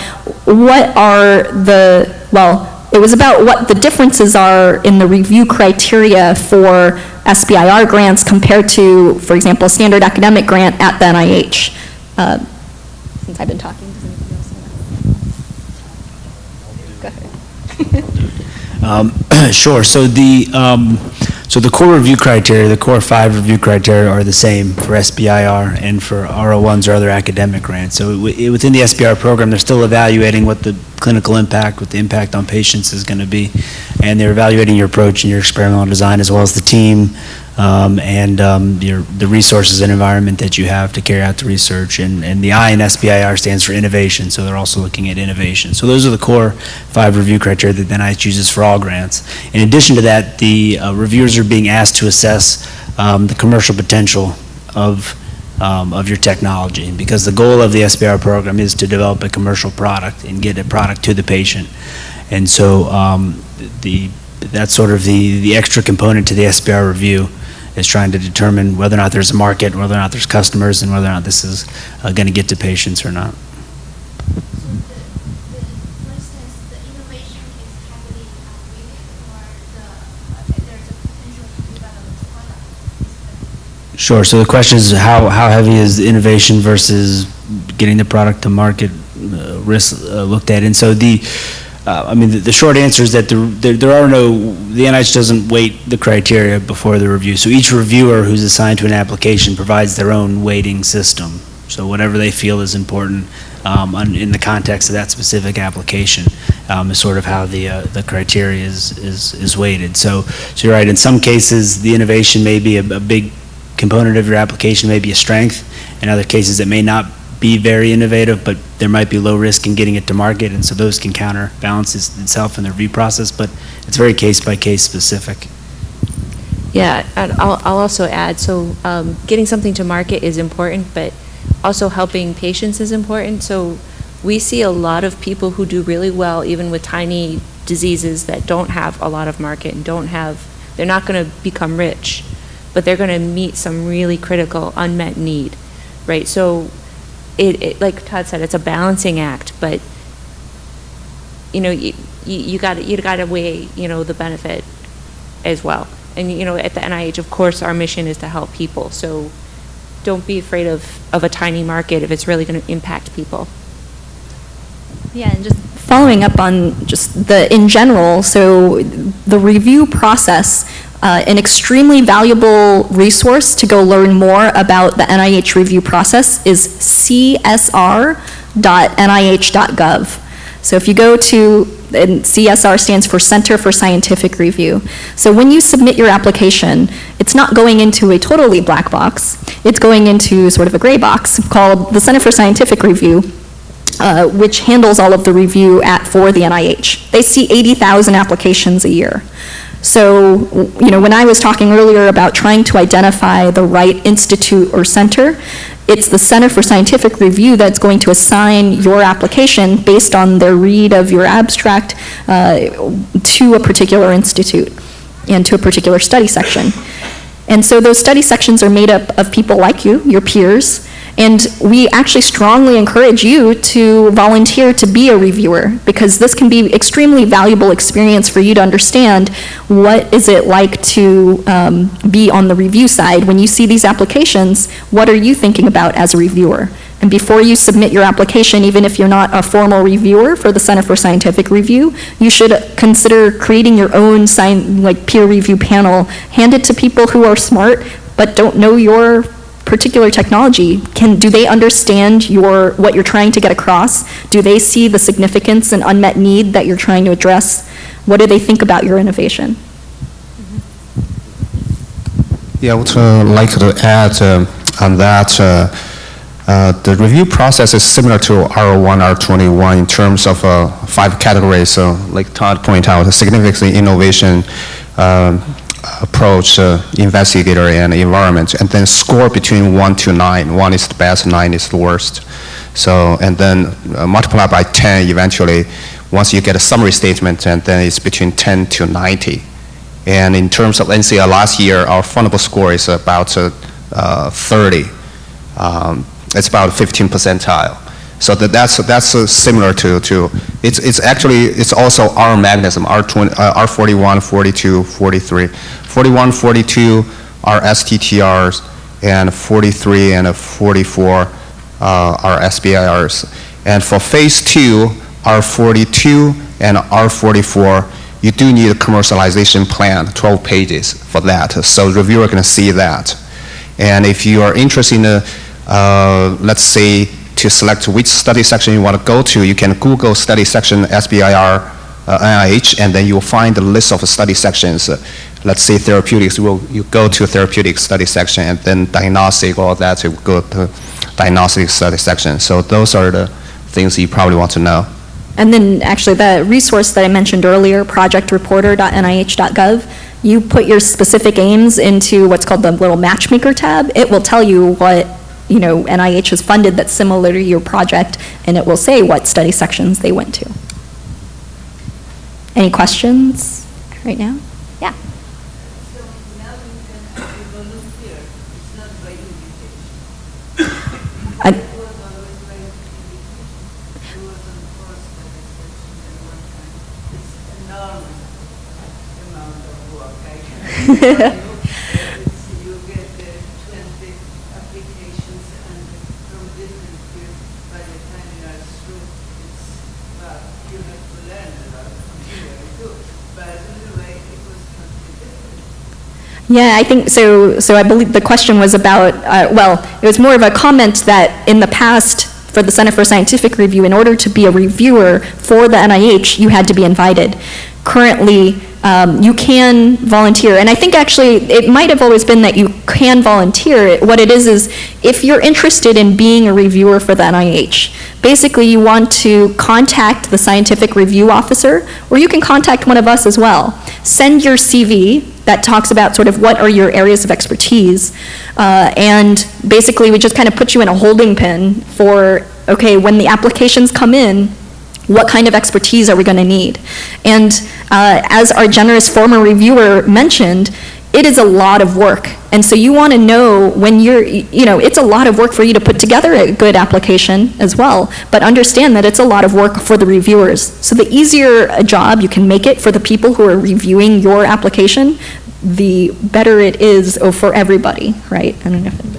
it was about what the differences are in the review criteria for SBIR grants compared to, for example, a standard academic grant at the NIH. Since I've been talking, does anybody else want to? Go ahead. Sure. So the core review criteria, the core 5 review criteria are the same for SBIR and for R01s or other academic grants. So within the SBIR program, they're still evaluating what the clinical impact, what the impact on patients is going to be, and they're evaluating your approach and your experimental design as well as the team and the resources and environment that you have to carry out the research. And the I in SBIR stands for innovation, so they're also looking at innovation. So those are the core 5 review criteria that the NIH uses for all grants. In addition to that, the reviewers are being asked to assess the commercial potential of your technology, because the goal of the SBIR program is to develop a commercial product and get a product to the patient. And so that's sort of the extra component to the SBIR review, is trying to determine whether or not there's a market, whether or not there's customers, and whether or not this is going to get to patients or not. So for instance, the innovation is heavily weighted, or there's a potential to develop a product? Sure. So the question is how heavy is innovation versus getting the product to market risk looked at? And so the short answer is that the NIH doesn't weight the criteria before the review. So each reviewer who's assigned to an application provides their own weighting system. So whatever they feel is important in the context of that specific application is sort of how the criteria is weighted. So you're right. In some cases, the innovation may be a big component of your application, may be a strength. In other cases, it may not be very innovative, but there might be low risk in getting it to market, and so those can counterbalance itself in the review process, but it's very case-by-case specific. Yeah, and I'll also add, so getting something to market is important, but also helping patients is important. So we see a lot of people who do really well, even with tiny diseases that don't have a lot of market and they're not going to become rich, but they're going to meet some really critical unmet need, right? So it like Todd said, it's a balancing act, but you got to weigh the benefit as well. And at the NIH, of course, our mission is to help people. So don't be afraid of a tiny market if it's really going to impact people. Yeah, and just following up on just in general, so the review process, an extremely valuable resource to go learn more about the NIH review process is csr.nih.gov. So if you go to, and CSR stands for Center for Scientific Review. So when you submit your application, it's not going into a totally black box. It's going into sort of a gray box called the Center for Scientific Review, which handles all of the review for the NIH. They see 80,000 applications a year. So, when I was talking earlier about trying to identify the right institute or center, it's the Center for Scientific Review that's going to assign your application based on their read of your abstract to a particular institute and to a particular study section. And so those study sections are made up of people like you, your peers, and we actually strongly encourage you to volunteer to be a reviewer, because this can be extremely valuable experience for you to understand what is it like to be on the review side. When you see these applications, what are you thinking about as a reviewer? And before you submit your application, even if you're not a formal reviewer for the Center for Scientific Review, you should consider creating your own peer review panel. Hand it to people who are smart but don't know your particular technology. Do they understand what you're trying to get across? Do they see the significance and unmet need that you're trying to address? What do they think about your innovation? Yeah, I would like to add on that. The review process is similar to R01, R21 in terms of 5 categories. So like Todd pointed out, significant innovation, approach investigator and environment, and then score between 1 to 9. 1 is the best, 9 is the worst. So, and then multiply by 10 eventually, once you get a summary statement, and then it's between 10 to 90. And in terms of NCR last year, our fundable score is about 30. It's about 15 percentile. So that's similar to it's actually, it's also our mechanism, R41, 42, 43. 41, 42 are STTRs, and 43 and 44 are SBIRs. And for phase 2, R42 and R44, you do need a commercialization plan, 12 pages for that. So the reviewer can see that. And if you are interested in, let's say, to select which study section you want to go to, you can Google study section SBIR NIH, and then you'll find a list of study sections. Let's say therapeutics, you go to therapeutic study section, and then diagnostic, all that, you go to diagnostic study section. So those are the things you probably want to know. And then actually the resource that I mentioned earlier, projectreporter.nih.gov, you put your specific aims into what's called the little matchmaker tab. It will tell you what NIH has funded that's similar to your project, and it will say what study sections they went to. Any questions right now? Yeah. So now you can volunteer. It's not by invitation. I- It was always by invitation. It was on the first study section at one time. It's enormous amount of work. I can tell you, you get 20 applications, and from different fields. By the time you are through, it's, well, you have to learn a lot from here too. But anyway, it was completely different. Yeah, I think so. So I believe the question was about, well, it was more of a comment that in the past, for the Center for Scientific Review, in order to be a reviewer for the NIH, you had to be invited. Currently, you can volunteer, and I think actually it might have always been that you can volunteer. What it is if you're interested in being a reviewer for the NIH, basically you want to contact the scientific review officer, or you can contact one of us as well. Send your CV that talks about sort of what are your areas of expertise, and basically we just kind of put you in a holding pen for, okay, when the applications come in, what kind of expertise are we going to need? And as our generous former reviewer mentioned, it is a lot of work. And so you want to know when you're, it's a lot of work for you to put together a good application as well, but understand that it's a lot of work for the reviewers. So the easier a job you can make it for the people who are reviewing your application, the better it is for everybody, right? I don't know if anybody.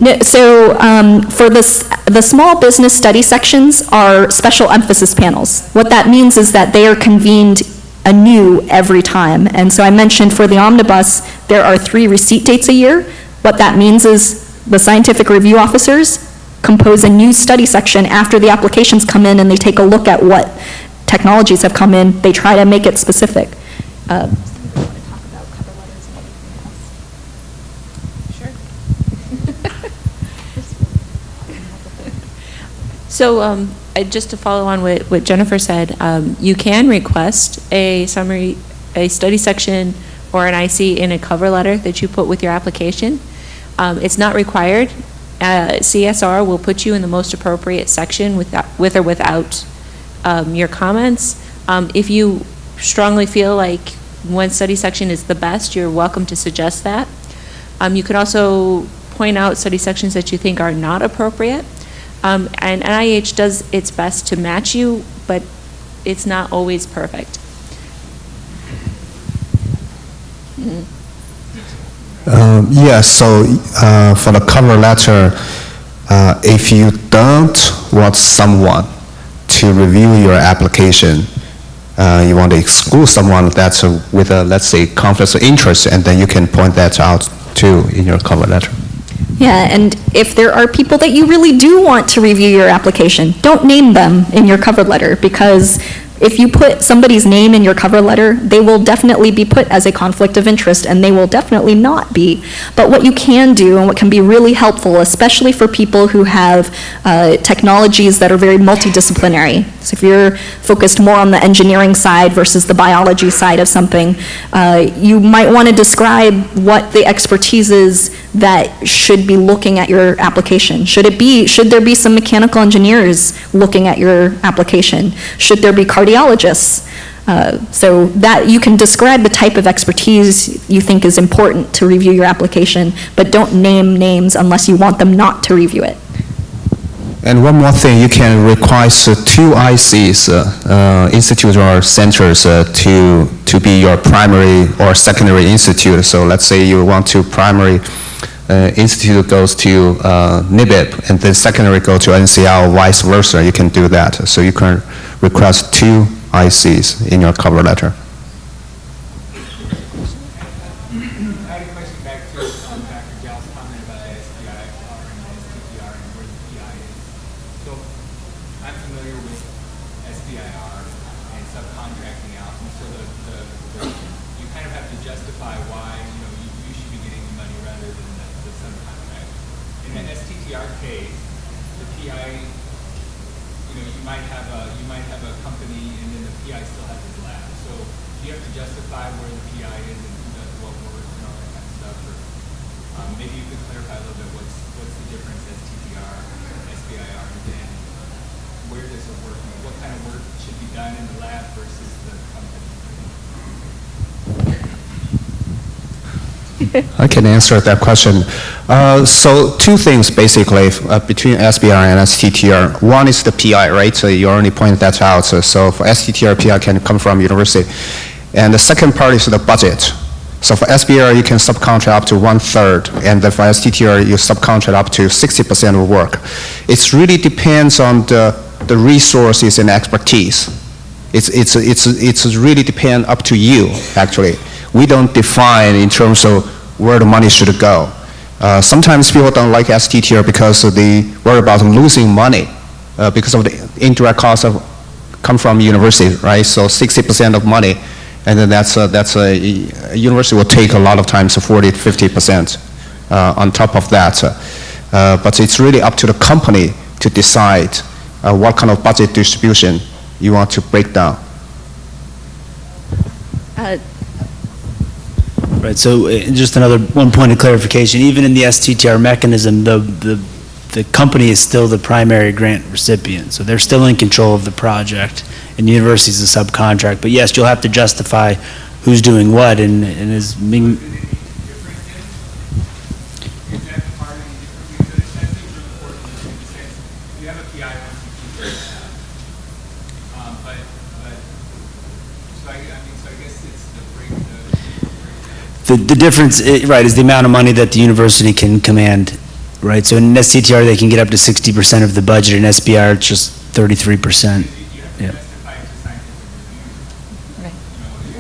No, so for the small business study sections are special emphasis panels. What that means is that they are convened anew every time. And so I mentioned for the omnibus, there are 3 receipt dates a year. What that means is the scientific review officers compose a new study section after the applications come in, and they take a look at what technologies have come in. They try to make it specific. So just to follow on what Jennifer said, you can request a summary, a study section, or an IC in a cover letter that you put with your application. It's not required. CSR will put you in the most appropriate section with or without your comments. If you strongly feel like one study section is the best, you're welcome to suggest that. You can also point out study sections that you think are not appropriate. And NIH does its best to match you, but it's not always perfect. Yes, so for the cover letter, if you don't want someone to review your application, you want to exclude someone that's with a, let's say, conflict of interest, and then you can point that out too in your cover letter. Yeah, and if there are people that you really do want to review your application, don't name them in your cover letter, because If you put somebody's name in your cover letter, they will definitely be put as a conflict of interest, and they will definitely not be. But what you can do, and what can be really helpful, especially for people who have technologies that are very multidisciplinary. So if you're focused more on the engineering side versus the biology side of something, you might want to describe what the expertise is that should be looking at your application. Should there be some mechanical engineers looking at your application? Should there be cardiologists? So that you can describe the type of expertise you think is important to review your application, but don't name names unless you want them not to review it. And one more thing, you can request two ICs, institutes or centers, to be your primary or secondary institute. So let's say you want to primary institute goes to NIBIP, and then secondary go to NCL, or vice versa. You can do that. So you can request two ICs in your cover letter. I had a question back to Dr. Zhao's comment about the STTR and STTR and where the PI is. So I'm familiar with STIR and subcontracting out, and so you kind of have to justify why you should be getting the money rather than the subcontract. In the STTR case, the PI, you might have a company and then the PI still has his lab. So you have to justify where the PI is and who does what work and all that kind of stuff. Or maybe you could clarify a little bit what's the difference STTR, SBIR, and then where does it work? What kind of work should be done in the lab versus the company? I can answer that question. So two things basically between SBR and STTR. One is the PI, right? So you already pointed that out. So for STTR, PI can come from university. And the second part is the budget. So for SBR, you can subcontract up to 1/3, and then for STTR, you subcontract up to 60% of work. It really depends on the resources and expertise. It's really depend up to you, actually. We don't define in terms of where the money should go. Sometimes people don't like STTR because they worry about losing money because of the indirect costs come from university, right? So 60% of money, and then that's a university will take a lot of times 40 to 50% on top of that. But it's really up to the company to decide what kind of budget distribution you want to break down. Right, so just another one point of clarification, even in the STTR mechanism, the company is still the primary grant recipient, so they're still in control of the project, and the university is a subcontract. But yes, you'll have to justify who's doing what, and as Ming... The difference, right, is the amount of money that the university can command, right? So in STTR, they can get up to 60% of the budget. In SBR, it's just 33%. Yeah. Right.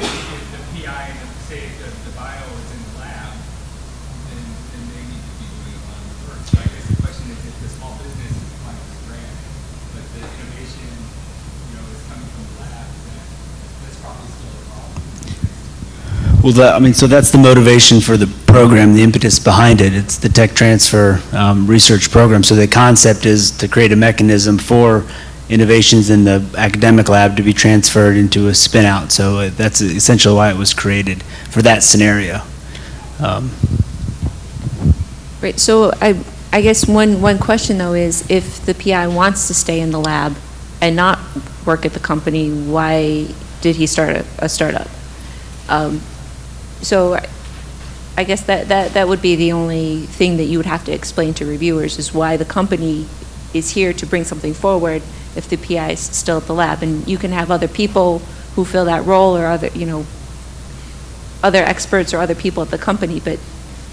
If the PI and say the bio is in the lab, then they need to be doing a lot of work. So I guess the question is if the small business is applying for the grant, but the innovation, is coming from the lab, then that's probably still a problem. Well, so that's the motivation for the program, the impetus behind it. It's the tech transfer research program. So the concept is to create a mechanism for innovations in the academic lab to be transferred into a spin-out. So that's essentially why it was created, for that scenario. Right, so I guess one question though is, if the PI wants to stay in the lab and not work at the company, why did he start a startup? So I guess that would be the only thing that you would have to explain to reviewers, is why the company is here to bring something forward if the PI is still at the lab. And you can have other people who fill that role, or other experts or other people at the company, but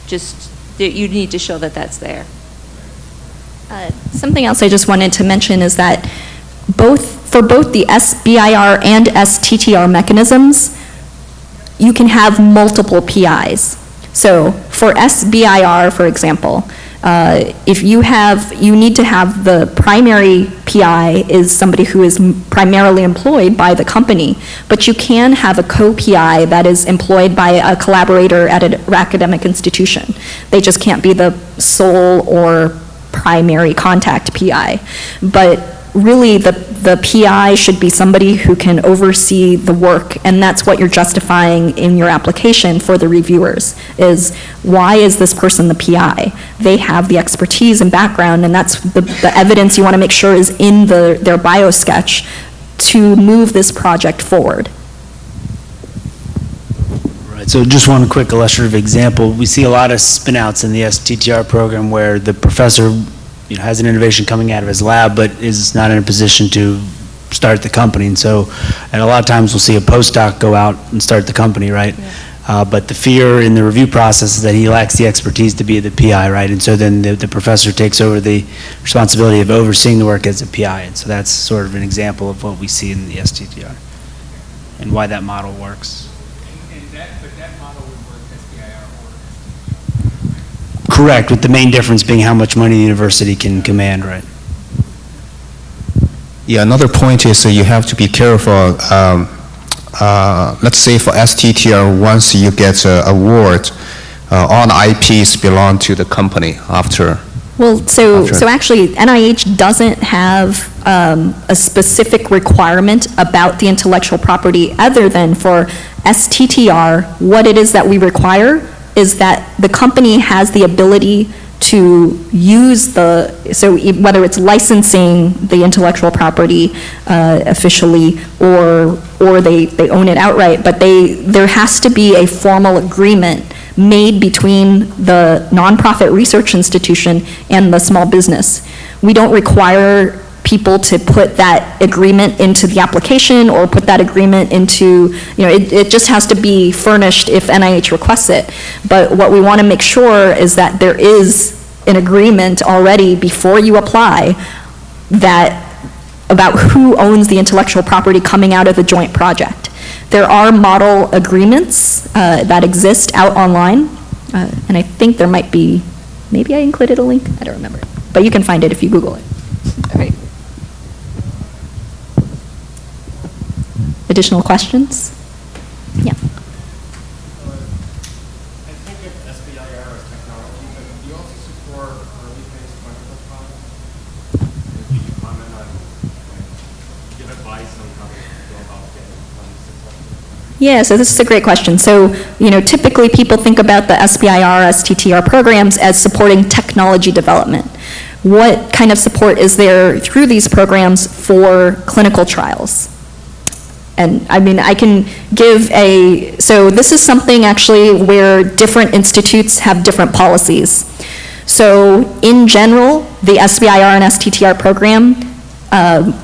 just you need to show that that's there. Something else I just wanted to mention is that for both the SBIR and STTR mechanisms, you can have multiple PIs. So for SBIR, for example, If you need to have the primary PI is somebody who is primarily employed by the company, but you can have a co-PI that is employed by a collaborator at an academic institution. They just can't be the sole or primary contact PI. But really, the PI should be somebody who can oversee the work, and that's what you're justifying in your application for the reviewers, is why is this person the PI? They have the expertise and background, and that's the evidence you want to make sure is in their bio sketch to move this project forward. Right, so just one quick illustrative example. We see a lot of spinouts in the STTR program where the professor has an innovation coming out of his lab, but is not in a position to start the company. And a lot of times we'll see a postdoc go out and start the company, right? Yeah. But the fear in the review process is that he lacks the expertise to be the PI, right? And so then the professor takes over the responsibility of overseeing the work as a PI. And so that's sort of an example of what we see in the STTR and why that model works. But that model would work SBIR or STTR. Correct, with the main difference being how much money the university can command, right? Yeah, another point is you have to be careful. Let's say for STTR, once you get an award, all the IPs belong to the company after. Well, so actually, NIH doesn't have a specific requirement about the intellectual property other than for STTR, what it is that we require is that the company has the ability to use so whether it's licensing the intellectual property officially or they own it outright, but there has to be a formal agreement made between the nonprofit research institution and the small business. We don't require people to put that agreement into the application or put that agreement into, it just has to be furnished if NIH requests it. But what we want to make sure is that there is an agreement already before you apply about who owns the intellectual property coming out of the joint project. There are model agreements that exist out online, and I think there might be, maybe I included a link, I don't remember, but you can find it if you Google it. All right. Additional questions? Yeah. I think of SBIR as technology, but do you also support early phase clinical trials? If you could comment on, give advice on how to go about getting funding successfully. Yeah, so this is a great question. So, typically people think about the SBIR, STTR programs as supporting technology development. What kind of support is there through these programs for clinical trials? And I can give so this is something actually where different institutes have different policies. So in general, the SBIR and STTR program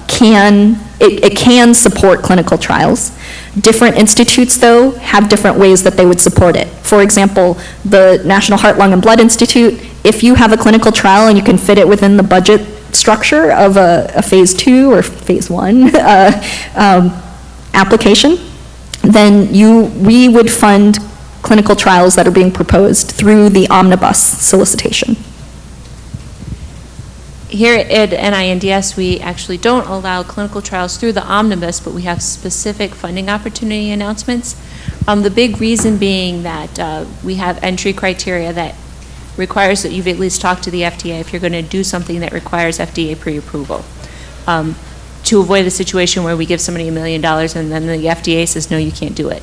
can support clinical trials. Different institutes, though, have different ways that they would support it. For example, the National Heart, Lung, and Blood Institute, if you have a clinical trial and you can fit it within the budget structure of a phase 2 or phase 1 application, then we would fund clinical trials that are being proposed through the omnibus solicitation. Here at NINDS, we actually don't allow clinical trials through the omnibus, but we have specific funding opportunity announcements. The big reason being that we have entry criteria that requires that you've at least talked to the FDA if you're going to do something that requires FDA pre-approval. To avoid the situation where we give somebody $1 million and then the FDA says, no, you can't do it.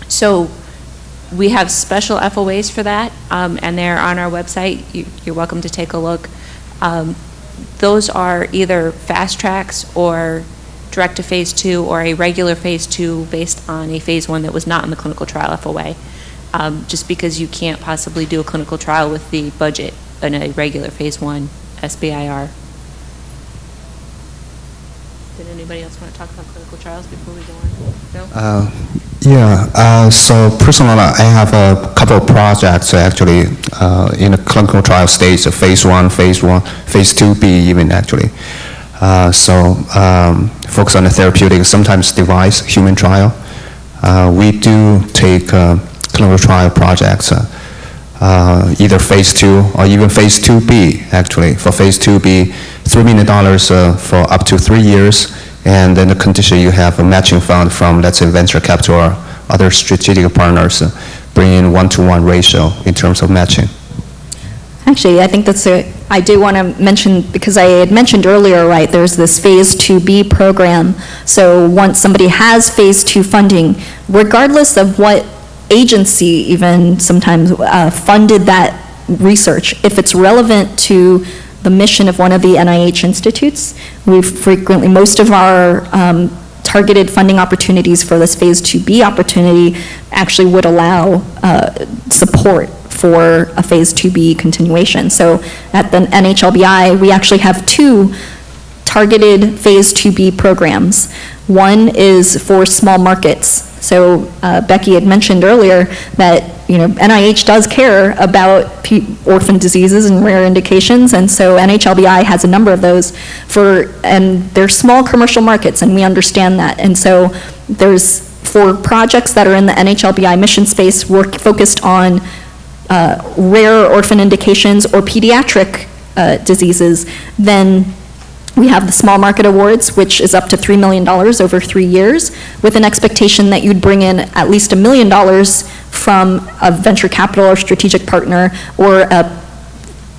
So we have special FOAs for that, and they're on our website. You're welcome to take a look. Those are either fast tracks or direct to phase 2 or a regular phase 2 based on a phase 1 that was not in the clinical trial FOA, just because you can't possibly do a clinical trial with the budget in a regular phase 1 SBIR. Did anybody else want to talk about clinical trials before we go on? No? So personally, I have a couple of projects actually in a clinical trial stage, phase 1, phase 2B even actually. Focus on the therapeutic, sometimes device, human trial. We do take clinical trial projects. either phase 2 or even phase 2B, actually. For phase 2B, $3 million for up to 3 years, and then the condition you have a matching fund from, let's say, venture capital or other strategic partners, bring in 1-to-1 ratio in terms of matching. Actually, I think I do want to mention, because I had mentioned earlier, right, there's this Phase 2B program. So once somebody has Phase 2 funding, regardless of what agency even sometimes funded that research, if it's relevant to the mission of one of the NIH institutes, most of our targeted funding opportunities for this Phase 2B opportunity actually would allow support for a Phase 2B continuation. So at the NHLBI, we actually have 2 targeted Phase 2B programs. One is for small markets. So Becky had mentioned earlier that NIH does care about orphan diseases and rare indications, and so NHLBI has a number of those and they're small commercial markets, and we understand that. And so for projects that are in the NHLBI mission space, we're focused on rare orphan indications or pediatric diseases. Then we have the Small Market Awards, which is up to $3 million over 3 years, with an expectation that you'd bring in at least $1 million from a venture capital or strategic partner or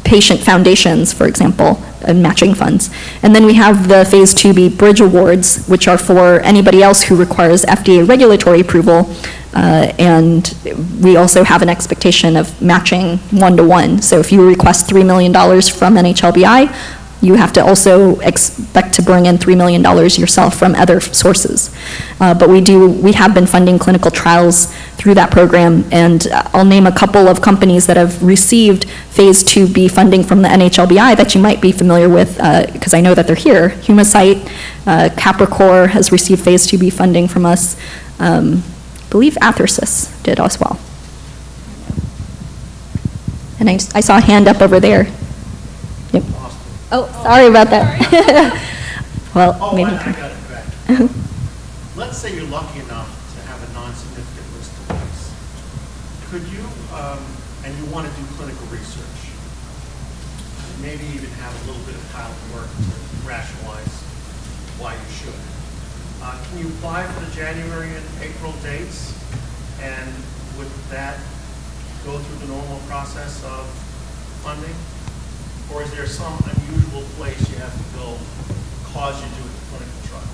patient foundations, for example, and matching funds. And then we have the Phase 2B Bridge Awards, which are for anybody else who requires FDA regulatory approval. And we also have an expectation of matching 1-to-1. So if you request $3 million from NHLBI, you have to also expect to bring in $3 million yourself from other sources. But we have been funding clinical trials through that program, and I'll name a couple of companies that have received Phase 2B funding from the NHLBI that you might be familiar with, because I know that they're here. Humacyte, Capricor has received Phase 2B funding from us. I believe Athersys did as well. And I saw a hand up over there. Yep. Oh, sorry about that. Well, maybe. I got it back. Let's say you're lucky enough to have a non-significant risk device. Could you, and you want to do clinical research, maybe even have a little bit of pilot work to rationalize why you should. Can you apply for the January and April dates? And would that go through the normal process of funding? Or is there some unusual place you have to go cause you to do a clinical trial?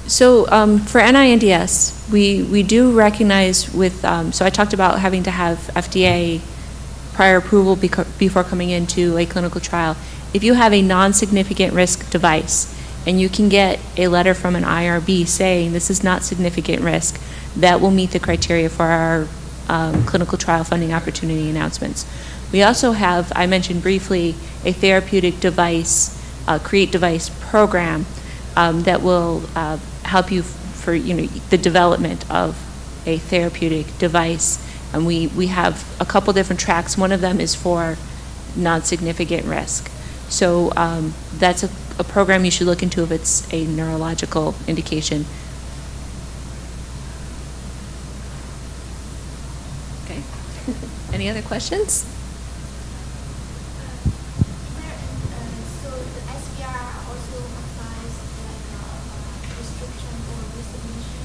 So for NINDS, we do recognize with, so I talked about having to have FDA prior approval before coming into a clinical trial. If you have a non-significant risk device and you can get a letter from an IRB saying this is not significant risk, that will meet the criteria for our clinical trial funding opportunity announcements. We also have, I mentioned briefly, a therapeutic device, create device program that will help you for the development of a therapeutic device. And we have a couple different tracks. One of them is for non-significant risk. So that's a program you should look into if it's a neurological indication. Okay. Any other questions? So the SBR also applies restriction or resubmission?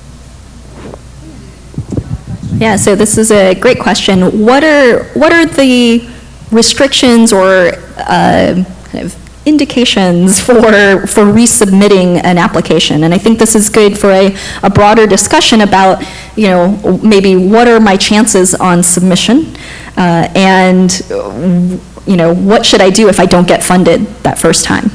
Yeah, so this is a great question. What are the restrictions or kind of indications for resubmitting an application? And I think this is good for a broader discussion about, maybe what are my chances on submission, and what should I do if I don't get funded that first time?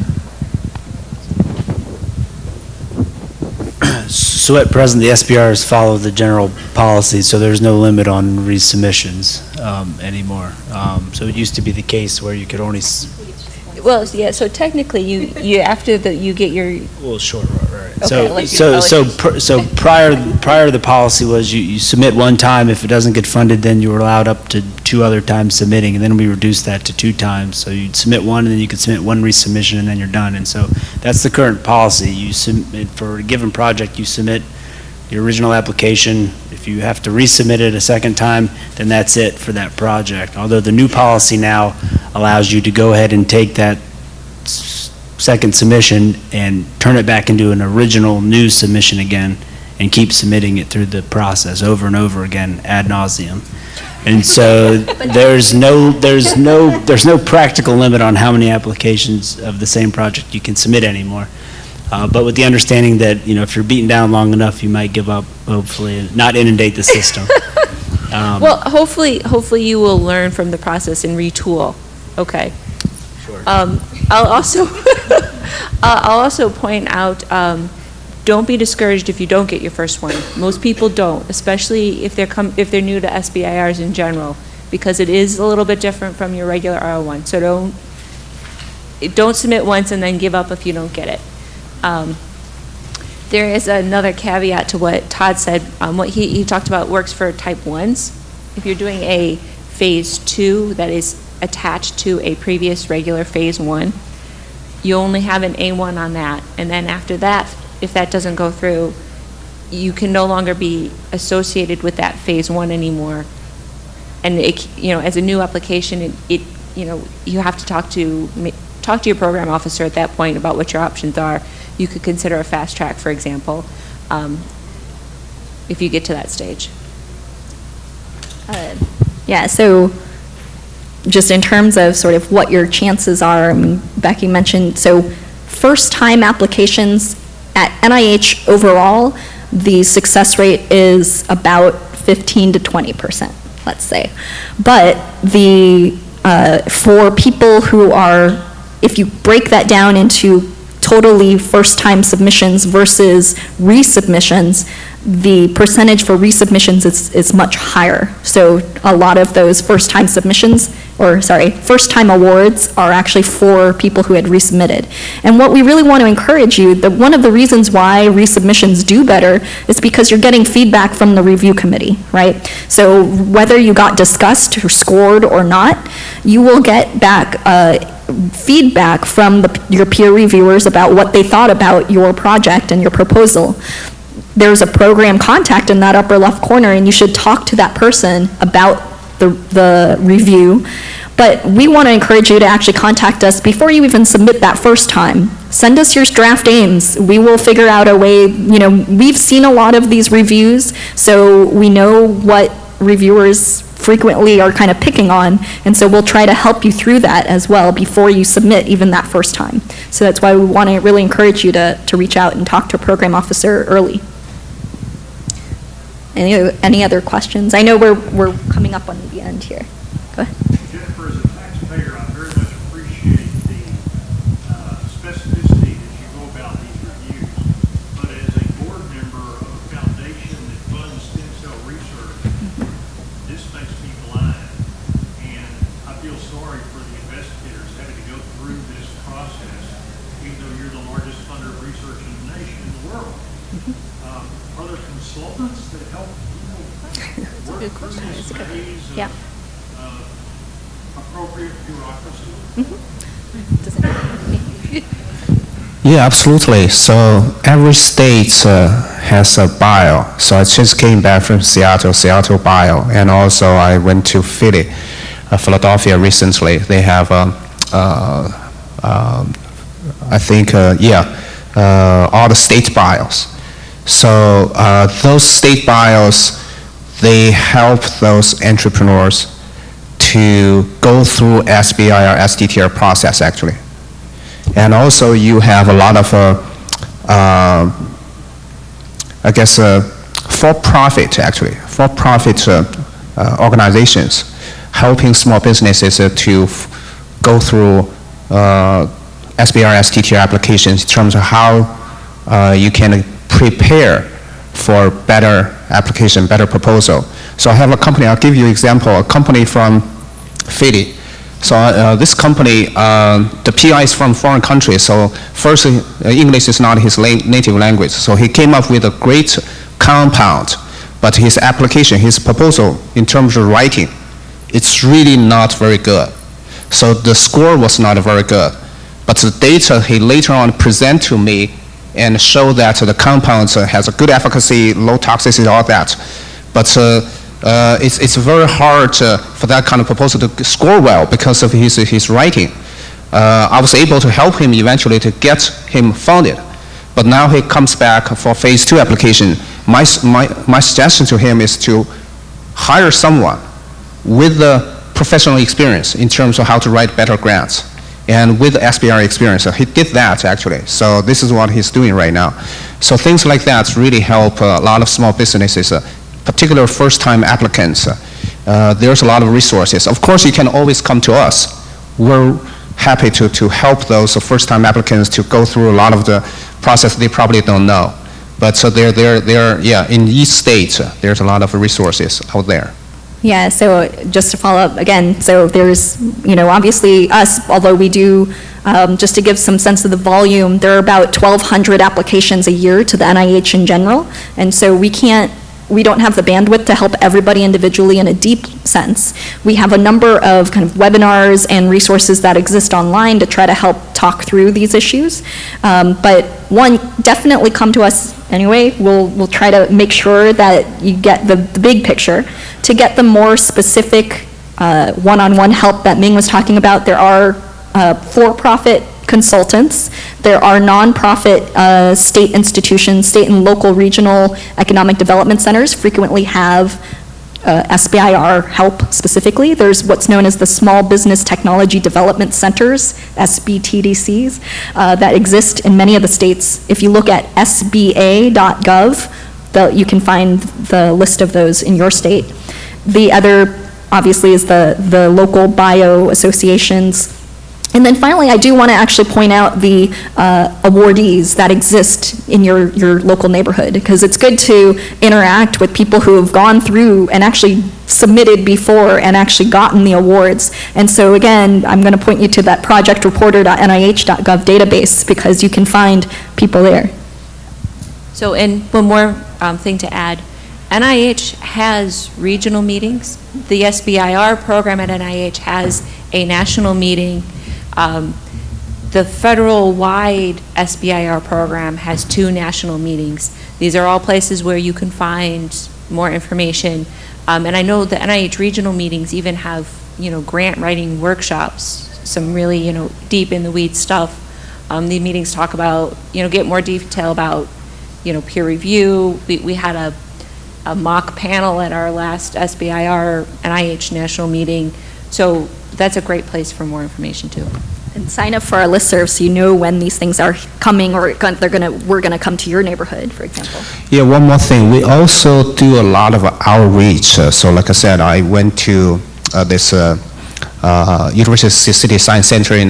So at present, the SBRs follow the general policy, so there's no limit on resubmissions anymore. So it used to be the case where you could only... Well, yeah, so technically, you after you get your... Well, sure, right. Okay, So prior to the policy was you submit one time. If it doesn't get funded, then you were allowed up to 2 other times submitting, and then we reduced that to 2 times. So you'd submit one, and then you could submit 1 resubmission, and then you're done. And so that's the current policy. You submit for a given project, you submit your original application. If you have to resubmit it a second time, then that's it for that project. Although the new policy now allows you to go ahead and take that second submission and turn it back into an original new submission again and keep submitting it through the process over and over again ad nauseum. And so there's no practical limit on how many applications of the same project you can submit anymore. But with the understanding that, if you're beaten down long enough, you might give up, hopefully, and not inundate the system. Well, hopefully you will learn from the process and retool. Okay. Sure. I'll also point out, don't be discouraged if you don't get your first one. Most people don't, especially if they're new to SBIRs in general, because it is a little bit different from your regular R01. So don't submit once and then give up if you don't get it. There is another caveat to what Todd said. What he talked about works for type 1s. If you're doing a phase 2 that is attached to a previous regular phase 1, you only have an A1 on that. And then after that, if that doesn't go through, you can no longer be associated with that phase 1 anymore. And as a new application, you have to talk to your program officer at that point about what your options are. You could consider a fast track, for example, if you get to that stage. Yeah, so just in terms of sort of what your chances are, Becky mentioned, so first-time applications at NIH overall, the success rate is about 15 to 20%, let's say. But for people who are, if you break that down into totally first-time submissions versus resubmissions, the percentage for resubmissions is much higher. So a lot of those first-time awards are actually for people who had resubmitted. And what we really want to encourage you, one of the reasons why resubmissions do better is because you're getting feedback from the review committee, right? So whether you got discussed or scored or not, you will get back feedback from your peer reviewers about what they thought about your project and your proposal. There's a program contact in that upper left corner, and you should talk to that person about the review. But we want to encourage you to actually contact us before you even submit that first time. Send us your draft aims. We will figure out a way, we've seen a lot of these reviews, so we know what reviewers frequently are kind of picking on, and so we'll try to help you through that as well before you submit even that first time. So that's why we want to really encourage you to reach out and talk to a program officer early. Any other questions? I know we're coming up on the end here. Go ahead. Jennifer, as a taxpayer, I very much appreciate the specificity that you go about these reviews. But as a board member of a foundation that funds stem cell research, this makes me blind. And I feel sorry for the investigators having to go through this process, even though you're the largest funder of research in the nation, in the world. Are there consultants that help people work through this maze of appropriate bureaucracy? Yeah, absolutely. So every state has a bio. So I just came back from Seattle bio, and also I went to Philadelphia recently. They have, all the state bios. So those state bios, they help those entrepreneurs to go through SBIR, STTR process actually. And also you have a lot of, for-profit organizations helping small businesses to go through SBIR, STTR applications in terms of how you can prepare for better application, better proposal. So I have a company, I'll give you an example, a company from Philly. So this company, the PI is from foreign country, so first English is not his native language. So he came up with a great compound, but his application, his proposal in terms of writing, it's really not very good. So the score was not very good. But the data he later on presented to me, and show that the compound has a good efficacy, low toxicity, all that. But it's very hard for that kind of proposal to score well because of his writing. I was able to help him eventually to get him funded. But now he comes back for phase 2 application. My suggestion to him is to hire someone with the professional experience in terms of how to write better grants and with SBIR experience. He did that actually. So this is what he's doing right now. So things like that really help a lot of small businesses, particularly first-time applicants. There's a lot of resources. Of course, you can always come to us. We're happy to help those first-time applicants to go through a lot of the process they probably don't know. But so yeah, in each state, there's a lot of resources out there. Yeah, so just to follow up again, so there's, obviously us, although we do, just to give some sense of the volume, there are about 1,200 applications a year to the NIH in general, and so we don't have the bandwidth to help everybody individually in a deep sense. We have a number of kind of webinars and resources that exist online to try to help talk through these issues. But one, definitely come to us anyway. We'll try to make sure that you get the big picture. To get the more specific one-on-one help that Ming was talking about, there are for-profit consultants. There are nonprofit state institutions, state and local regional economic development centers frequently have SBIR help specifically. There's what's known as the Small Business Technology Development Centers, SBTDCs, that exist in many of the states. If you look at sba.gov, you can find the list of those in your state. The other, obviously, is the local bio associations. And then finally, I do want to actually point out the awardees that exist in your local neighborhood, because it's good to interact with people who have gone through and actually submitted before and actually gotten the awards. And so again, I'm going to point you to that projectreporter.nih.gov database, because you can find people there. So, and one more thing to add, NIH has regional meetings. The SBIR program at NIH has a national meeting. The federal-wide SBIR program has 2 national meetings. These are all places where you can find more information. And I know the NIH regional meetings even have, grant writing workshops, some really, deep in the weeds stuff. The meetings talk about, get more detail about, peer review. We had a mock panel at our last SBIR NIH national meeting. So that's a great place for more information too. And sign up for our listserv so you know when these things are coming, or we're gonna come to your neighborhood, for example. Yeah, one more thing. We also do a lot of outreach. So like I said, I went to this University City Science Center in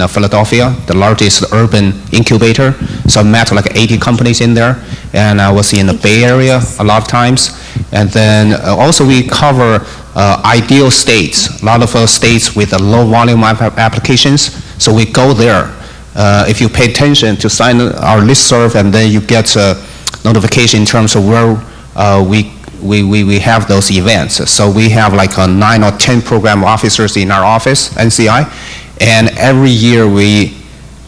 Philadelphia, the largest urban incubator. So I met like 80 companies in there, and I was in the Bay Area a lot of times. And then also we cover ideal states, a lot of states with a low volume applications. So we go there. If you pay attention to sign our listserv, and then you get a notification in terms of where we have those events. So we have like 9 or 10 program officers in our office, NCI, and every year we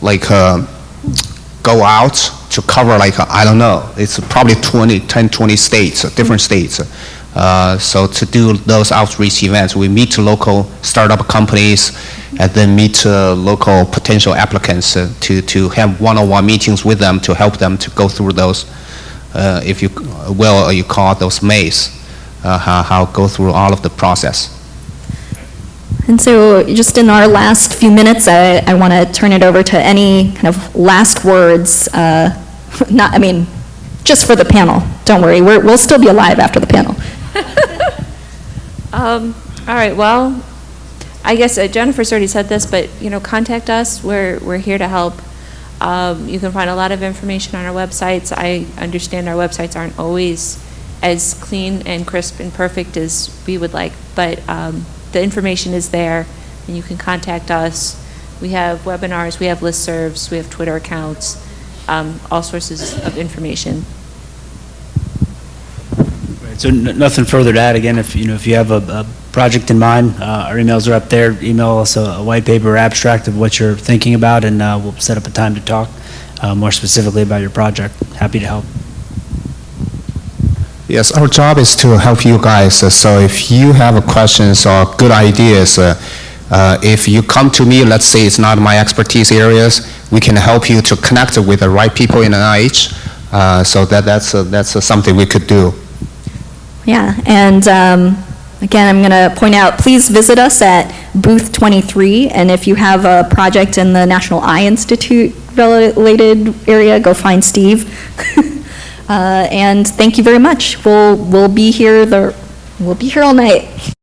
like go out to cover like, I don't know, it's probably 10, 20 states, different states. So to do those outreach events, we meet local startup companies and then meet local potential applicants to have one-on-one meetings with them to help them to go through those, if you will, you call those maze, how go through all of the process. And so just in our last few minutes, I want to turn it over to any kind of last words, just for the panel. Don't worry, we'll still be alive after the panel. All right, well, I guess Jennifer's already said this, but, contact us. We're here to help. You can find a lot of information on our websites. I understand our websites aren't always as clean and crisp and perfect as we would like, but the information is there, and you can contact us. We have webinars, we have listservs, we have Twitter accounts, all sources of information. So nothing further to add. Again, if you have a project in mind, our emails are up there. Email us a white paper or abstract of what you're thinking about, and we'll set up a time to talk. more specifically about your project. Happy to help. Yes, our job is to help you guys. So if you have questions or good ideas, if you come to me, let's say it's not my expertise areas, we can help you to connect with the right people in NIH. So that's something we could do. Yeah, and again, I'm going to point out, please visit us at Booth 23, and if you have a project in the National Eye Institute related area, go find Steve. And thank you very much. We'll be here all night.